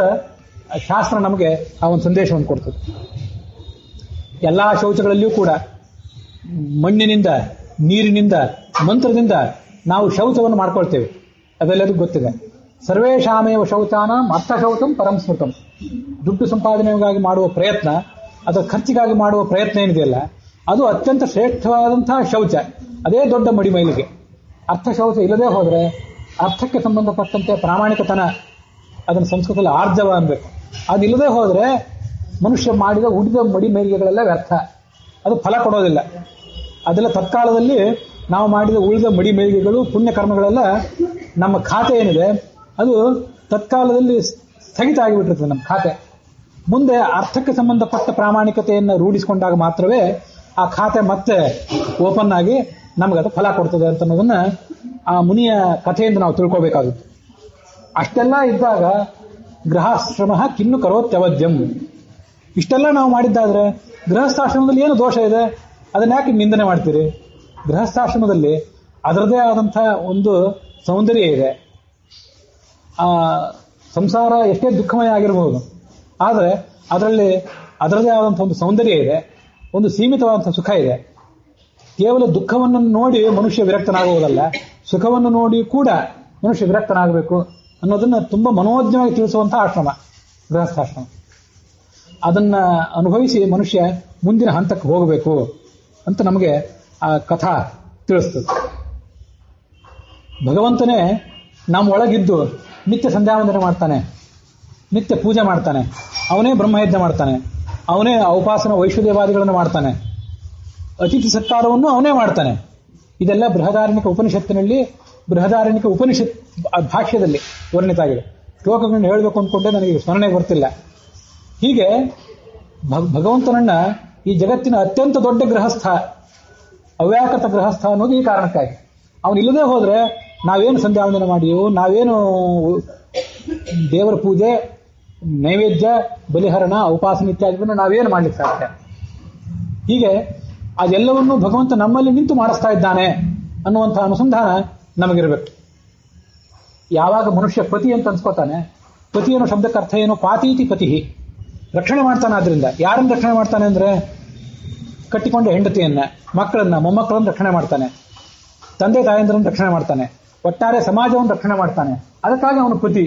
ಶಾಸ್ತ್ರ ನಮಗೆ ಆ ಒಂದು ಸಂದೇಶವನ್ನು ಕೊಡ್ತದೆ. ಎಲ್ಲ ಶೌಚಗಳಲ್ಲಿಯೂ ಕೂಡ ಮಣ್ಣಿನಿಂದ, ನೀರಿನಿಂದ, ಮಂತ್ರದಿಂದ ನಾವು ಶೌಚವನ್ನು ಮಾಡ್ಕೊಳ್ತೇವೆ. ಅದೆಲ್ಲರಿಗೂ ಗೊತ್ತಿದೆ. ಸರ್ವೇಶಾಮೇವ ಶೌಚಾನಾಂ ಅರ್ಥಶೌಚಂ ಪರಂ ಸ್ಮೃತಂ. ದುಡ್ಡು ಸಂಪಾದನೆಗಾಗಿ ಮಾಡುವ ಪ್ರಯತ್ನ, ಅದರ ಖರ್ಚಿಗಾಗಿ ಮಾಡುವ ಪ್ರಯತ್ನ ಏನಿದೆಯಲ್ಲ, ಅದು ಅತ್ಯಂತ ಶ್ರೇಷ್ಠವಾದಂತಹ ಶೌಚ. ಅದೇ ದೊಡ್ಡ ಮಡಿಮೈಲಿಗೆ. ಅರ್ಥಶೌಚ ಇಲ್ಲದೆ ಹೋದರೆ, ಅರ್ಥಕ್ಕೆ ಸಂಬಂಧಪಟ್ಟಂತೆ ಪ್ರಾಮಾಣಿಕತನ, ಅದನ್ನು ಸಂಸ್ಕೃತದಲ್ಲಿ ಆರ್ಜವ ಅನ್ಬೇಕು, ಅದಿಲ್ಲದೆ ಹೋದರೆ ಮನುಷ್ಯ ಮಾಡಿದ ಉಳಿದ ಮಡಿಮೈಲಿಗೆಗಳೆಲ್ಲ ವ್ಯರ್ಥ, ಅದು ಫಲ ಕೊಡೋದಿಲ್ಲ. ಅದೆಲ್ಲ ತತ್ಕಾಲದಲ್ಲಿ ನಾವು ಮಾಡಿದ ಉಳಿದ ಮಡಿಮೈಲಿಗೆಗಳು, ಪುಣ್ಯಕರ್ಮಗಳೆಲ್ಲ ನಮ್ಮ ಖಾತೆ ಏನಿದೆ ಅದು ತತ್ಕಾಲದಲ್ಲಿ ಸ್ಥಗಿತ ಆಗಿಬಿಟ್ಟಿರ್ತದೆ ನಮ್ಮ ಖಾತೆ. ಮುಂದೆ ಅರ್ಥಕ್ಕೆ ಸಂಬಂಧಪಟ್ಟ ಪ್ರಾಮಾಣಿಕತೆಯನ್ನು ರೂಢಿಸಿಕೊಂಡಾಗ ಮಾತ್ರವೇ ಆ ಖಾತೆ ಮತ್ತೆ ಓಪನ್ ಆಗಿ ನಮಗದು ಫಲ ಕೊಡ್ತದೆ ಅಂತ ಅನ್ನೋದನ್ನ ಆ ಮುನಿಯ ಕಥೆಯಿಂದ ನಾವು ತಿಳ್ಕೋಬೇಕಾಗುತ್ತೆ. ಅಷ್ಟೆಲ್ಲ ಇದ್ದಾಗ ಗೃಹಾಶ್ರಮ ಕಿನ್ನು ಕರೋತ್ಯವದ್ಯಂ, ಇಷ್ಟೆಲ್ಲ ನಾವು ಮಾಡಿದ್ದಾದ್ರೆ ಗೃಹಸ್ಥಾಶ್ರಮದಲ್ಲಿ ಏನು ದೋಷ ಇದೆ? ಅದನ್ನ ಯಾಕೆ ನಿಂದನೆ ಮಾಡ್ತೀರಿ? ಗೃಹಸ್ಥಾಶ್ರಮದಲ್ಲಿ ಅದರದೇ ಆದಂಥ ಒಂದು ಸೌಂದರ್ಯ ಇದೆ. ಆ ಸಂಸಾರ ಎಷ್ಟೇ ದುಃಖಮಯ ಆಗಿರಬಹುದು, ಆದರೆ ಅದರಲ್ಲಿ ಅದರದೇ ಆದಂಥ ಒಂದು ಸೌಂದರ್ಯ ಇದೆ, ಒಂದು ಸೀಮಿತವಾದಂಥ ಸುಖ ಇದೆ. ಕೇವಲ ದುಃಖವನ್ನು ನೋಡಿ ಮನುಷ್ಯ ವಿರಕ್ತನಾಗುವುದಲ್ಲ, ಸುಖವನ್ನು ನೋಡಿ ಕೂಡ ಮನುಷ್ಯ ವಿರಕ್ತನಾಗಬೇಕು ಅನ್ನೋದನ್ನ ತುಂಬಾ ಮನೋಜ್ಞವಾಗಿ ತಿಳಿಸುವಂತಹ ಆಶ್ರಮ ಗೃಹಸ್ಥಾಶ್ರಮ. ಅದನ್ನ ಅನುಭವಿಸಿ ಮನುಷ್ಯ ಮುಂದಿನ ಹಂತಕ್ಕೆ ಹೋಗಬೇಕು ಅಂತ ನಮಗೆ ಆ ಕಥಾ ತಿಳಿಸ್ತದೆ. ಭಗವಂತನೇ ನಮ್ಮ ಒಳಗಿದ್ದು ನಿತ್ಯ ಸಂಧ್ಯಾವಂದನೆ ಮಾಡ್ತಾನೆ, ನಿತ್ಯ ಪೂಜೆ ಮಾಡ್ತಾನೆ, ಅವನೇ ಬ್ರಹ್ಮಯಜ್ಞ ಮಾಡ್ತಾನೆ, ಅವನೇ ಉಪಾಸನ ವೈಶ್ವದೇವಾದಿಗಳನ್ನು ಮಾಡ್ತಾನೆ, ಅತಿಥಿ ಸತ್ಕಾರವನ್ನು ಅವನೇ ಮಾಡ್ತಾನೆ. ಇದೆಲ್ಲ ಬೃಹದಾರಣ್ಯಕ ಉಪನಿಷತ್ತಿನಲ್ಲಿ, ಬೃಹದಾರಣ್ಯಕ ಉಪನಿಷತ್ ಭಾಷ್ಯದಲ್ಲಿ ವರ್ಣಿತ ಆಗಿದೆ. ಶ್ಲೋಕಗಳನ್ನು ಹೇಳಬೇಕು ಅಂದ್ಕೊಂಡೆ ನನಗೆ ಸ್ಮರಣೆ ಬರ್ತಿಲ್ಲ. ಹೀಗೆ ಭಗವಂತನನ್ನ ಈ ಜಗತ್ತಿನ ಅತ್ಯಂತ ದೊಡ್ಡ ಗೃಹಸ್ಥ, ಅವ್ಯಾಕೃತ ಗೃಹಸ್ಥ ಅನ್ನೋದು ಈ ಕಾರಣಕ್ಕಾಗಿ. ಅವನಿಲ್ಲದೆ ಹೋದ್ರೆ ನಾವೇನು ಸಂಧ್ಯಾವಂದನೆ ಮಾಡಿಯೋ, ನಾವೇನು ದೇವರ ಪೂಜೆ, ನೈವೇದ್ಯ, ಬಲಿಹರಣ, ಉಪಾಸನೆ ಇತ್ಯಾದಿಗಳನ್ನು ನಾವೇನು ಮಾಡ್ಲಿಕ್ಕೆ ಸಾಧ್ಯ? ಹೀಗೆ ಅದೆಲ್ಲವನ್ನೂ ಭಗವಂತ ನಮ್ಮಲ್ಲಿ ನಿಂತು ಮಾಡಿಸ್ತಾ ಇದ್ದಾನೆ ಅನ್ನುವಂಥ ಅನುಸಂಧಾನ ನಮಗಿರಬೇಕು. ಯಾವಾಗ ಮನುಷ್ಯ ಪತಿ ಅಂತ ಅನ್ಸ್ಕೋತಾನೆ, ಪತಿ ಅನ್ನೋ ಶಬ್ದಕ್ಕೆ ಅರ್ಥ ಏನು? ಪಾತೀತಿ ಪತಿ, ರಕ್ಷಣೆ ಮಾಡ್ತಾನೆ. ಆದ್ರಿಂದ ಯಾರನ್ನು ರಕ್ಷಣೆ ಮಾಡ್ತಾನೆ ಅಂದ್ರೆ, ಕಟ್ಟಿಕೊಂಡ ಹೆಂಡತಿಯನ್ನ, ಮಕ್ಕಳನ್ನ, ಮೊಮ್ಮಕ್ಕಳನ್ನು ರಕ್ಷಣೆ ಮಾಡ್ತಾನೆ, ತಂದೆ ತಾಯಂದ್ರನ್ನು ರಕ್ಷಣೆ ಮಾಡ್ತಾನೆ, ಒಟ್ಟಾರೆ ಸಮಾಜವನ್ನು ರಕ್ಷಣೆ ಮಾಡ್ತಾನೆ. ಅದಕ್ಕಾಗಿ ಅವನು ಪತಿ.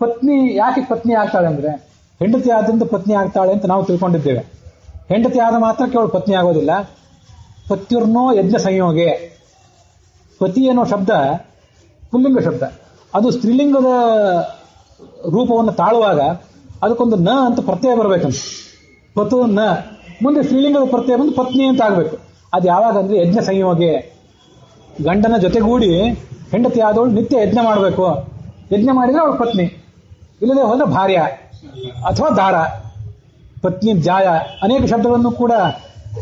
ಪತ್ನಿ ಯಾಕೆ ಪತ್ನಿ ಆಗ್ತಾಳೆ ಅಂದ್ರೆ, ಹೆಂಡತಿ ಆದ್ರಿಂದ ಪತ್ನಿ ಆಗ್ತಾಳೆ ಅಂತ ನಾವು ತಿಳ್ಕೊಂಡಿದ್ದೇವೆ. ಹೆಂಡತಿ ಆದ ಮಾತ್ರಕ್ಕೆ ಅವಳು ಪತ್ನಿ ಆಗೋದಿಲ್ಲ. ಪತ್ಯುರ್ನೋ ಯಜ್ಞ ಸಂಯೋಗೆ. ಪತಿ ಅನ್ನೋ ಶಬ್ದ ಪುಲ್ಲಿಂಗ ಶಬ್ದ, ಅದು ಸ್ತ್ರೀಲಿಂಗದ ರೂಪವನ್ನು ತಾಳುವಾಗ ಅದಕ್ಕೊಂದು ನ ಅಂತ ಪ್ರತ್ಯಯ ಬರಬೇಕಂತ. ಪತು ನ ಮುಂದೆ ಸ್ತ್ರೀಲಿಂಗದ ಪ್ರತ್ಯಯ ಬಂದು ಪತ್ನಿ ಅಂತ ಆಗ್ಬೇಕು. ಅದು ಯಾವಾಗ ಅಂದ್ರೆ ಯಜ್ಞ ಸಂಯೋಗೆ, ಗಂಡನ ಜೊತೆಗೂಡಿ ಹೆಂಡತಿ ಆದವಳು ನಿತ್ಯ ಯಜ್ಞ ಮಾಡಬೇಕು. ಯಜ್ಞ ಮಾಡಿದ್ರೆ ಅವಳು ಪತ್ನಿ, ಇಲ್ಲದೆ ಹೋದ್ರೆ ಭಾರ್ಯ ಅಥವಾ ದಾರ. ಪತ್ನಿ, ಜಾಯ, ಅನೇಕ ಶಬ್ದಗಳನ್ನು ಕೂಡ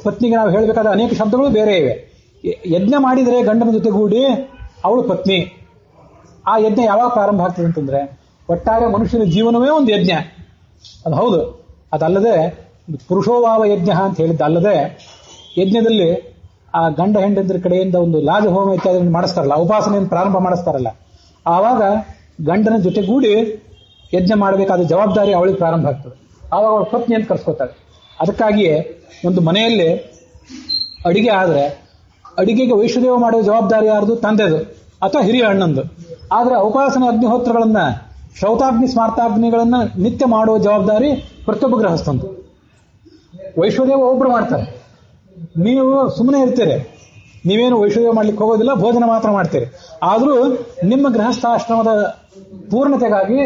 ಪತ್ನಿಗೆ ನಾವು ಹೇಳಬೇಕಾದ ಅನೇಕ ಶಬ್ದಗಳು ಬೇರೆ ಇವೆ. ಯಜ್ಞ ಮಾಡಿದರೆ ಗಂಡನ ಜೊತೆಗೂಡಿ ಅವಳು ಪತ್ನಿ. ಆ ಯಜ್ಞ ಯಾವಾಗ ಪ್ರಾರಂಭ ಆಗ್ತದೆ ಅಂತಂದ್ರೆ, ಒಟ್ಟಾರೆ ಮನುಷ್ಯನ ಜೀವನವೇ ಒಂದು ಯಜ್ಞ. ಅದು ಹೌದು. ಅದಲ್ಲದೆ ಪುರುಷೋಭಾವ ಯಜ್ಞ ಅಂತ ಹೇಳಿದ್ದಲ್ಲದೆ, ಯಜ್ಞದಲ್ಲಿ ಆ ಗಂಡ ಹೆಂಡಂದ್ರ ಕಡೆಯಿಂದ ಒಂದು ಲಾಜಹೋಮ ಇತ್ಯಾದಿ ಮಾಡಿಸ್ತಾರಲ್ಲ, ಉಪಾಸನೆಯನ್ನು ಪ್ರಾರಂಭ ಮಾಡಿಸ್ತಾರಲ್ಲ, ಆವಾಗ ಗಂಡನ ಜೊತೆಗೂಡಿ ಯಜ್ಞ ಮಾಡಬೇಕಾದ ಜವಾಬ್ದಾರಿ ಅವಳಿಗೆ ಪ್ರಾರಂಭ ಆಗ್ತದೆ. ಆವಾಗ ಅವಳು ಪತ್ನಿ ಅಂತ ಕರ್ಸ್ಕೊತಾಳೆ. ಅದಕ್ಕಾಗಿಯೇ ಒಂದು ಮನೆಯಲ್ಲಿ ಅಡಿಗೆ ಆದರೆ ಅಡಿಗೆಗೆ ವೈಶ್ವದೇವ ಮಾಡುವ ಜವಾಬ್ದಾರಿ ಯಾರ್ದು? ತಂದೆದು ಅಥವಾ ಹಿರಿಯ ಅಣ್ಣಂದು. ಆದರೆ ಉಪಾಸನ ಅಗ್ನಿಹೋತ್ರಗಳನ್ನ, ಶ್ರೌತಾಗ್ನಿ ಸ್ಮಾರ್ತಾಗ್ನಿಗಳನ್ನ ನಿತ್ಯ ಮಾಡುವ ಜವಾಬ್ದಾರಿ ಪ್ರತಿಯೊಬ್ಬ ಗೃಹಸ್ಥಂದು. ವೈಶ್ವದೇವ ಒಬ್ರು ಮಾಡ್ತಾರೆ, ನೀವು ಸುಮ್ಮನೆ ಇರ್ತೀರಿ, ನೀವೇನು ವೈಶ್ವದೇವ ಮಾಡ್ಲಿಕ್ಕೆ ಹೋಗೋದಿಲ್ಲ, ಭೋಜನ ಮಾತ್ರ ಮಾಡ್ತೀರಿ. ಆದರೂ ನಿಮ್ಮ ಗೃಹಸ್ಥಾಶ್ರಮದ ಪೂರ್ಣತೆಗಾಗಿ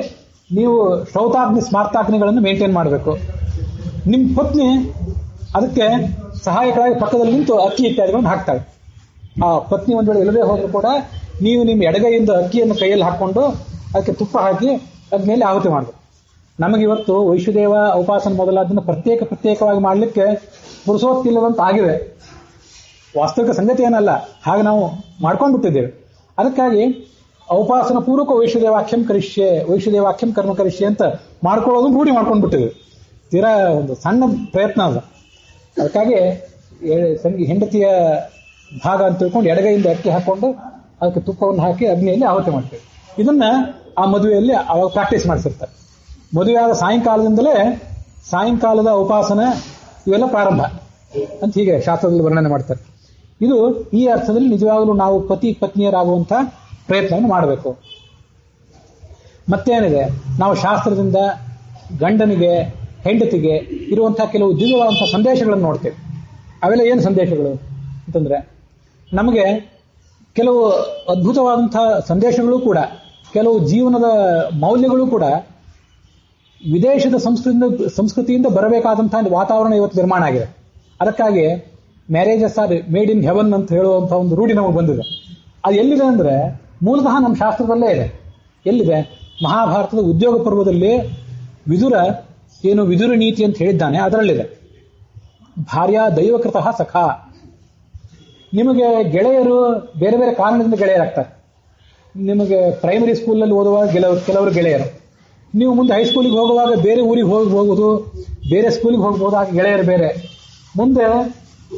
ನೀವು ಶ್ರೌತಾಗ್ನಿ ಸ್ಮಾರ್ತಾಗ್ನಿಗಳನ್ನು ಮೇಂಟೈನ್ ಮಾಡಬೇಕು. ನಿಮ್ಮ ಪತ್ನಿ ಅದಕ್ಕೆ ಸಹಾಯಕರಾಗಿ ಪಕ್ಕದಲ್ಲಿ ನಿಂತು ಅಕ್ಕಿ ಇತ್ಯಾದಿಗಳನ್ನು ಹಾಕ್ತಾಳೆ. ಆ ಪತ್ನಿ ಒಂದು ವೇಳೆ ಇಲ್ಲದೆ ಹೋದ್ರೂ ಕೂಡ ನೀವು ನಿಮ್ಮ ಎಡಗೈಯಿಂದ ಅಕ್ಕಿಯನ್ನು ಕೈಯಲ್ಲಿ ಹಾಕೊಂಡು ಅದಕ್ಕೆ ತುಪ್ಪ ಹಾಕಿ ಅಗ್ನಿಯಲ್ಲಿ ಆಹುತಿ ಮಾಡಬೇಕು. ನಮಗಿವತ್ತು ವೈಶ್ವದೇವ ಉಪಾಸನ ಮೊದಲಾದನ್ನು ಪ್ರತ್ಯೇಕವಾಗಿ ಮಾಡಲಿಕ್ಕೆ ಪುರುಷೋತ್ತಿಲ್ಲದಂತ ಆಗಿದೆ. ವಾಸ್ತವಿಕ ಸಂಗತಿ ಏನಲ್ಲ, ಹಾಗೆ ನಾವು ಮಾಡ್ಕೊಂಡು ಬಿಟ್ಟಿದ್ದೇವೆ. ಅದಕ್ಕಾಗಿ ಉಪಾಸನ ಪೂರ್ವಕ ವೈಶ್ವದೇವಾಖ್ಯಂ ಕರ್ಮ ಕರಿಷ್ಯೆ ಅಂತ ಮಾಡ್ಕೊಳ್ಳೋದು ರೂಢಿ ಮಾಡ್ಕೊಂಡು ಬಿಟ್ಟಿದ್ದೇವೆ. ತೀರಾ ಒಂದು ಸಣ್ಣ ಪ್ರಯತ್ನ ಅದು. ಅದಕ್ಕಾಗಿ ಹೆಂಡತಿಯ ಭಾಗ ಅಂತ ತಿಳ್ಕೊಂಡು ಎಡಗೈಯಿಂದ ಅಕ್ಕಿ ಹಾಕೊಂಡು ಅದಕ್ಕೆ ತುಪ್ಪವನ್ನು ಹಾಕಿ ಅಗ್ನಿಯಲ್ಲಿ ಆಹುತಿ ಮಾಡ್ತೇವೆ. ಇದನ್ನ ಆ ಮದುವೆಯಲ್ಲಿ ಅವಾಗ ಪ್ರಾಕ್ಟೀಸ್ ಮಾಡಿಸಿರ್ತಾರೆ. ಮದುವೆ ಆದ ಸಾಯಂಕಾಲದ ಉಪಾಸನ ಇವೆಲ್ಲ ಪ್ರಾರಂಭ ಅಂತ ಹೀಗೆ ಶಾಸ್ತ್ರದಲ್ಲಿ ವರ್ಣನೆ ಮಾಡ್ತಾರೆ. ಇದು ಈ ಅರ್ಥದಲ್ಲಿ ನಿಜವಾಗಲೂ ನಾವು ಪತಿ ಪತ್ನಿಯರಾಗುವಂಥ ಪ್ರಯತ್ನವನ್ನು ಮಾಡಬೇಕು. ಮತ್ತೇನಿದೆ, ನಾವು ಶಾಸ್ತ್ರದಿಂದ ಗಂಡನಿಗೆ ಹೆಂಡತಿಗೆ ಇರುವಂತಹ ಕೆಲವು ದಿವ್ಯವಾದಂತಹ ಸಂದೇಶಗಳನ್ನು ನೋಡ್ತೇವೆ. ಅವೆಲ್ಲ ಏನು ಸಂದೇಶಗಳು ಅಂತಂದ್ರೆ, ನಮಗೆ ಕೆಲವು ಅದ್ಭುತವಾದಂತಹ ಸಂದೇಶಗಳು ಕೂಡ, ಕೆಲವು ಜೀವನದ ಮೌಲ್ಯಗಳು ಕೂಡ ವಿದೇಶದ ಸಂಸ್ಕೃತಿಯಿಂದ ಬರಬೇಕಾದಂತಹ ವಾತಾವರಣ ಇವತ್ತು ನಿರ್ಮಾಣ ಆಗಿದೆ. ಅದಕ್ಕಾಗಿ marriages are made in heaven ಅಂತ ಹೇಳುವಂತಹ ಒಂದು ರೂಢಿ ನಮಗೆ ಬಂದಿದೆ. ಅದು ಎಲ್ಲಿದೆ ಅಂದ್ರೆ ಮೂಲತಃ ನಮ್ಮ ಶಾಸ್ತ್ರದಲ್ಲೇ ಇದೆ. ಎಲ್ಲಿದೆ? ಮಹಾಭಾರತದ ಉದ್ಯೋಗ ಪರ್ವದಲ್ಲಿ ವಿದುರ ಏನು ವಿದುರ ನೀತಿ ಅಂತ ಹೇಳಿದ್ದಾನೆ, ಅದರಲ್ಲಿದೆ. ಭಾರ್ಯ ದೈವಕೃತಃ ಸಖ. ನಿಮಗೆ ಗೆಳೆಯರು ಬೇರೆ ಬೇರೆ ಕಾರಣದಿಂದ ಗೆಳೆಯರಾಗ್ತಾರೆ. ನಿಮಗೆ ಪ್ರೈಮರಿ ಸ್ಕೂಲಲ್ಲಿ ಓದುವಾಗ ಕೆಲವರು ಗೆಳೆಯರು, ನೀವು ಮುಂದೆ ಹೈಸ್ಕೂಲಿಗೆ ಹೋಗುವಾಗ ಬೇರೆ ಊರಿಗೆ ಹೋಗುವುದು, ಬೇರೆ ಸ್ಕೂಲಿಗೆ ಹೋಗ್ಬೋದಾಗ ಗೆಳೆಯರು ಬೇರೆ. ಮುಂದೆ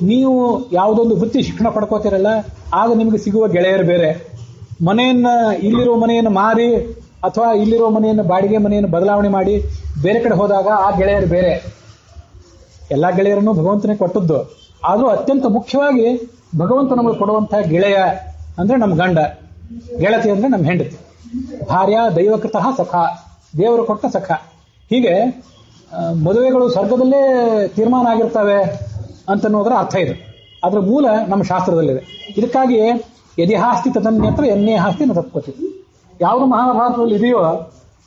ನೀವು ಯಾವುದೊಂದು ವೃತ್ತಿ ಶಿಕ್ಷಣ ಪಡ್ಕೋತಿರಲ್ಲ, ಆಗ ನಿಮಗೆ ಸಿಗುವ ಗೆಳೆಯರು ಬೇರೆ. ಇಲ್ಲಿರೋ ಮನೆಯನ್ನು ಮಾರಿ ಅಥವಾ ಇಲ್ಲಿರೋ ಮನೆಯನ್ನು ಬಾಡಿಗೆ ಮನೆಯನ್ನು ಬದಲಾವಣೆ ಮಾಡಿ ಬೇರೆ ಕಡೆ ಹೋದಾಗ ಆ ಗೆಳೆಯರು ಬೇರೆ. ಎಲ್ಲಾ ಗೆಳೆಯರನ್ನು ಭಗವಂತನೇ ಕೊಟ್ಟದ್ದು. ಆದರೂ ಅತ್ಯಂತ ಮುಖ್ಯವಾಗಿ ಭಗವಂತ ನಮಗೆ ಕೊಡುವಂತಹ ಗೆಳೆಯ ಅಂದ್ರೆ ನಮ್ಮ ಗಂಡ, ಗೆಳತಿ ಅಂದ್ರೆ ನಮ್ಮ ಹೆಂಡತಿ. ಭಾರ್ಯ ದೈವಕೃತಃ ಸಖ, ದೇವರು ಕೊಟ್ಟ ಸಖ. ಹೀಗೆ ಮದುವೆಗಳು ಸ್ವರ್ಗದಲ್ಲೇ ತೀರ್ಮಾನ ಆಗಿರ್ತವೆ ಅಂತನ್ನೋದರ ಅರ್ಥ ಇದು. ಅದರ ಮೂಲ ನಮ್ಮ ಶಾಸ್ತ್ರದಲ್ಲಿದೆ. ಇದಕ್ಕಾಗಿ ಯದಿಹಾಸ್ತಿ ತದನ್ಯತ್ರ ಎನ್ನೇ ಹಾಸ್ತಿ ನ ತತ್ಪತಿ. ಯಾವುದು ಮಹಾಭಾರತದಲ್ಲಿ ಇದೆಯೋ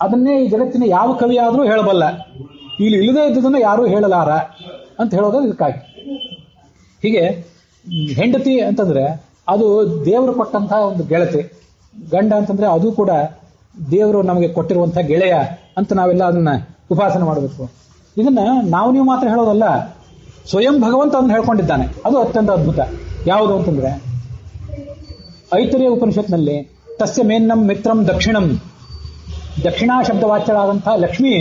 ಅದನ್ನೇ ಈ ಜಗತ್ತಿನ ಯಾವ ಕವಿ ಆದರೂ ಹೇಳಬಲ್ಲ. ಇಲ್ಲಿ ಇಲ್ಲದೇ ಇದ್ದುದನ್ನು ಯಾರೂ ಹೇಳಲಾರ ಅಂತ ಹೇಳೋದು ಇದಕ್ಕಾಗಿ. ಹೀಗೆ ಹೆಂಡತಿ ಅಂತಂದ್ರೆ ಅದು ದೇವರು ಕೊಟ್ಟಂತಹ ಒಂದು ಗೆಳತಿ. ಗಂಡ ಅಂತಂದ್ರೆ ಅದು ಕೂಡ ದೇವರು ನಮಗೆ ಕೊಟ್ಟಿರುವಂತಹ ಗೆಳೆಯ ಅಂತ ನಾವೆಲ್ಲ ಅದನ್ನ ಉಪಾಸನೆ ಮಾಡಬೇಕು. ಇದನ್ನ ನೀವು ಮಾತ್ರ ಹೇಳೋದಲ್ಲ, ಸ್ವಯಂ ಭಗವಂತ ಅದನ್ನು ಹೇಳ್ಕೊಂಡಿದ್ದಾನೆ. ಅದು ಅತ್ಯಂತ ಅದ್ಭುತ. ಯಾವುದು ಅಂತಂದ್ರೆ ಐತರೇಯ ಉಪನಿಷತ್ನಲ್ಲಿ ತಸ್ಯ ಮೇನ್ನಂ ಮಿತ್ರಂ ದಕ್ಷಿಣಂ, ದಕ್ಷಿಣಾ ಶಬ್ದವಾಚ್ಯಳಾದಂತಹ ಲಕ್ಷ್ಮಿ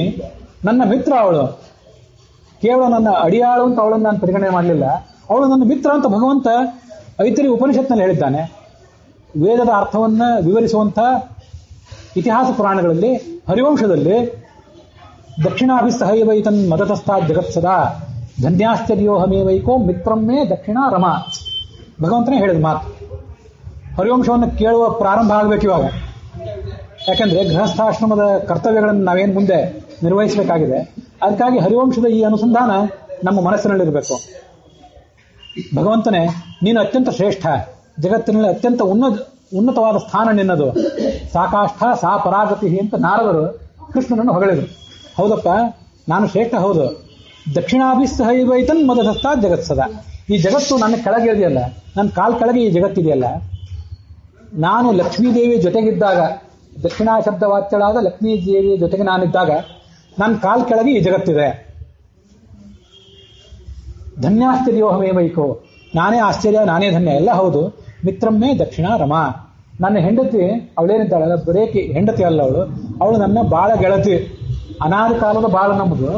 ನನ್ನ ಮಿತ್ರ. ಅವಳು ಕೇವಲ ನನ್ನ ಅಡಿಯಾಳು ಅಂತ ಅವಳನ್ನು ನಾನು ಪರಿಗಣನೆ ಮಾಡಲಿಲ್ಲ, ಅವಳು ನನ್ನ ಮಿತ್ರ ಅಂತ ಭಗವಂತ ಐತರೇಯ ಉಪನಿಷತ್ನಲ್ಲಿ ಹೇಳಿದ್ದಾನೆ. ವೇದದ ಅರ್ಥವನ್ನ ವಿವರಿಸುವಂಥ ಇತಿಹಾಸ ಪುರಾಣಗಳಲ್ಲಿ, ಹರಿವಂಶದಲ್ಲಿ ದಕ್ಷಿಣಾಭಿಸ್ತಹೈವೈತನ್ ಮದತಸ್ಥಾತ್ ಜಗತ್ಸದಾ ಧನ್ಯಾಶ್ಚರ್ಯೋಹಮೇವೈಕೋ ಮಿತ್ರಮ್ಮೇ ದಕ್ಷಿಣ ರಮ ಭಗವಂತನೇ ಹೇಳಿದ ಮಾತು. ಹರಿವಂಶವನ್ನು ಕೇಳುವ ಪ್ರಾರಂಭ ಆಗಬೇಕು ಇವಾಗ. ಯಾಕಂದ್ರೆ ಗೃಹಸ್ಥಾಶ್ರಮದ ಕರ್ತವ್ಯಗಳನ್ನು ನಾವೇನು ಮುಂದೆ ನಿರ್ವಹಿಸಬೇಕಾಗಿದೆ. ಅದಕ್ಕಾಗಿ ಹರಿವಂಶದ ಈ ಅನುಸಂಧಾನ ನಮ್ಮ ಮನಸ್ಸಿನಲ್ಲಿರಬೇಕು. ಭಗವಂತನೇ ನೀನು ಅತ್ಯಂತ ಶ್ರೇಷ್ಠ, ಜಗತ್ತಿನಲ್ಲಿ ಅತ್ಯಂತ ಉನ್ನತವಾದ ಸ್ಥಾನ ನಿನ್ನದು, ಸಾಕಾಷ್ಠ ಸಾ ಪರಾಗತಿ ಅಂತ ನಾರದರು ಕೃಷ್ಣನನ್ನು ಹೊಗಳಿದರು. ಹೌದಪ್ಪ, ನಾನು ಶ್ರೇಷ್ಠ ಹೌದು. ದಕ್ಷಿಣಾಭಿಸ್ತಹೈವೈತನ್ ಮದಧಸ್ತಾ ಜಗತ್ಸದ. ಈ ಜಗತ್ತು ನನ್ನ ಕೆಳಗೆ ಇದೆಯಲ್ಲ, ನನ್ನ ಕಾಲ್ ಕೆಳಗೆ ಈ ಜಗತ್ತಿದೆಯಲ್ಲ. ನಾನು ಲಕ್ಷ್ಮೀದೇವಿಯ ಜೊತೆಗಿದ್ದಾಗ, ದಕ್ಷಿಣಾ ಶಬ್ದವಾಚ್ಯಳಾದ ಲಕ್ಷ್ಮೀದೇವಿಯ ಜೊತೆಗೆ ನಾನಿದ್ದಾಗ ನನ್ನ ಕಾಲ್ ಕೆಳಗೆ ಈ ಜಗತ್ತಿದೆ. ಧನ್ಯಾಶ್ಚರ್ಯೋಹಮೇವೈಕೋ, ನಾನೇ ಆಶ್ಚರ್ಯ, ನಾನೇ ಧನ್ಯ, ಎಲ್ಲ ಹೌದು. ಮಿತ್ರಮ್ಮೇ ದಕ್ಷಿಣ ರಮ, ನನ್ನ ಹೆಂಡತಿ ಅವಳೇನಿದ್ದಾಳಲ್ಲ, ಬರೇಕಿ ಹೆಂಡತಿ ಅಲ್ಲ ಅವಳು ನನ್ನ ಬಾಳ ಗೆಳತಿ. ಅನಾದಿ ಕಾಲದ ಬಾಳ ನಮ್ಮದು,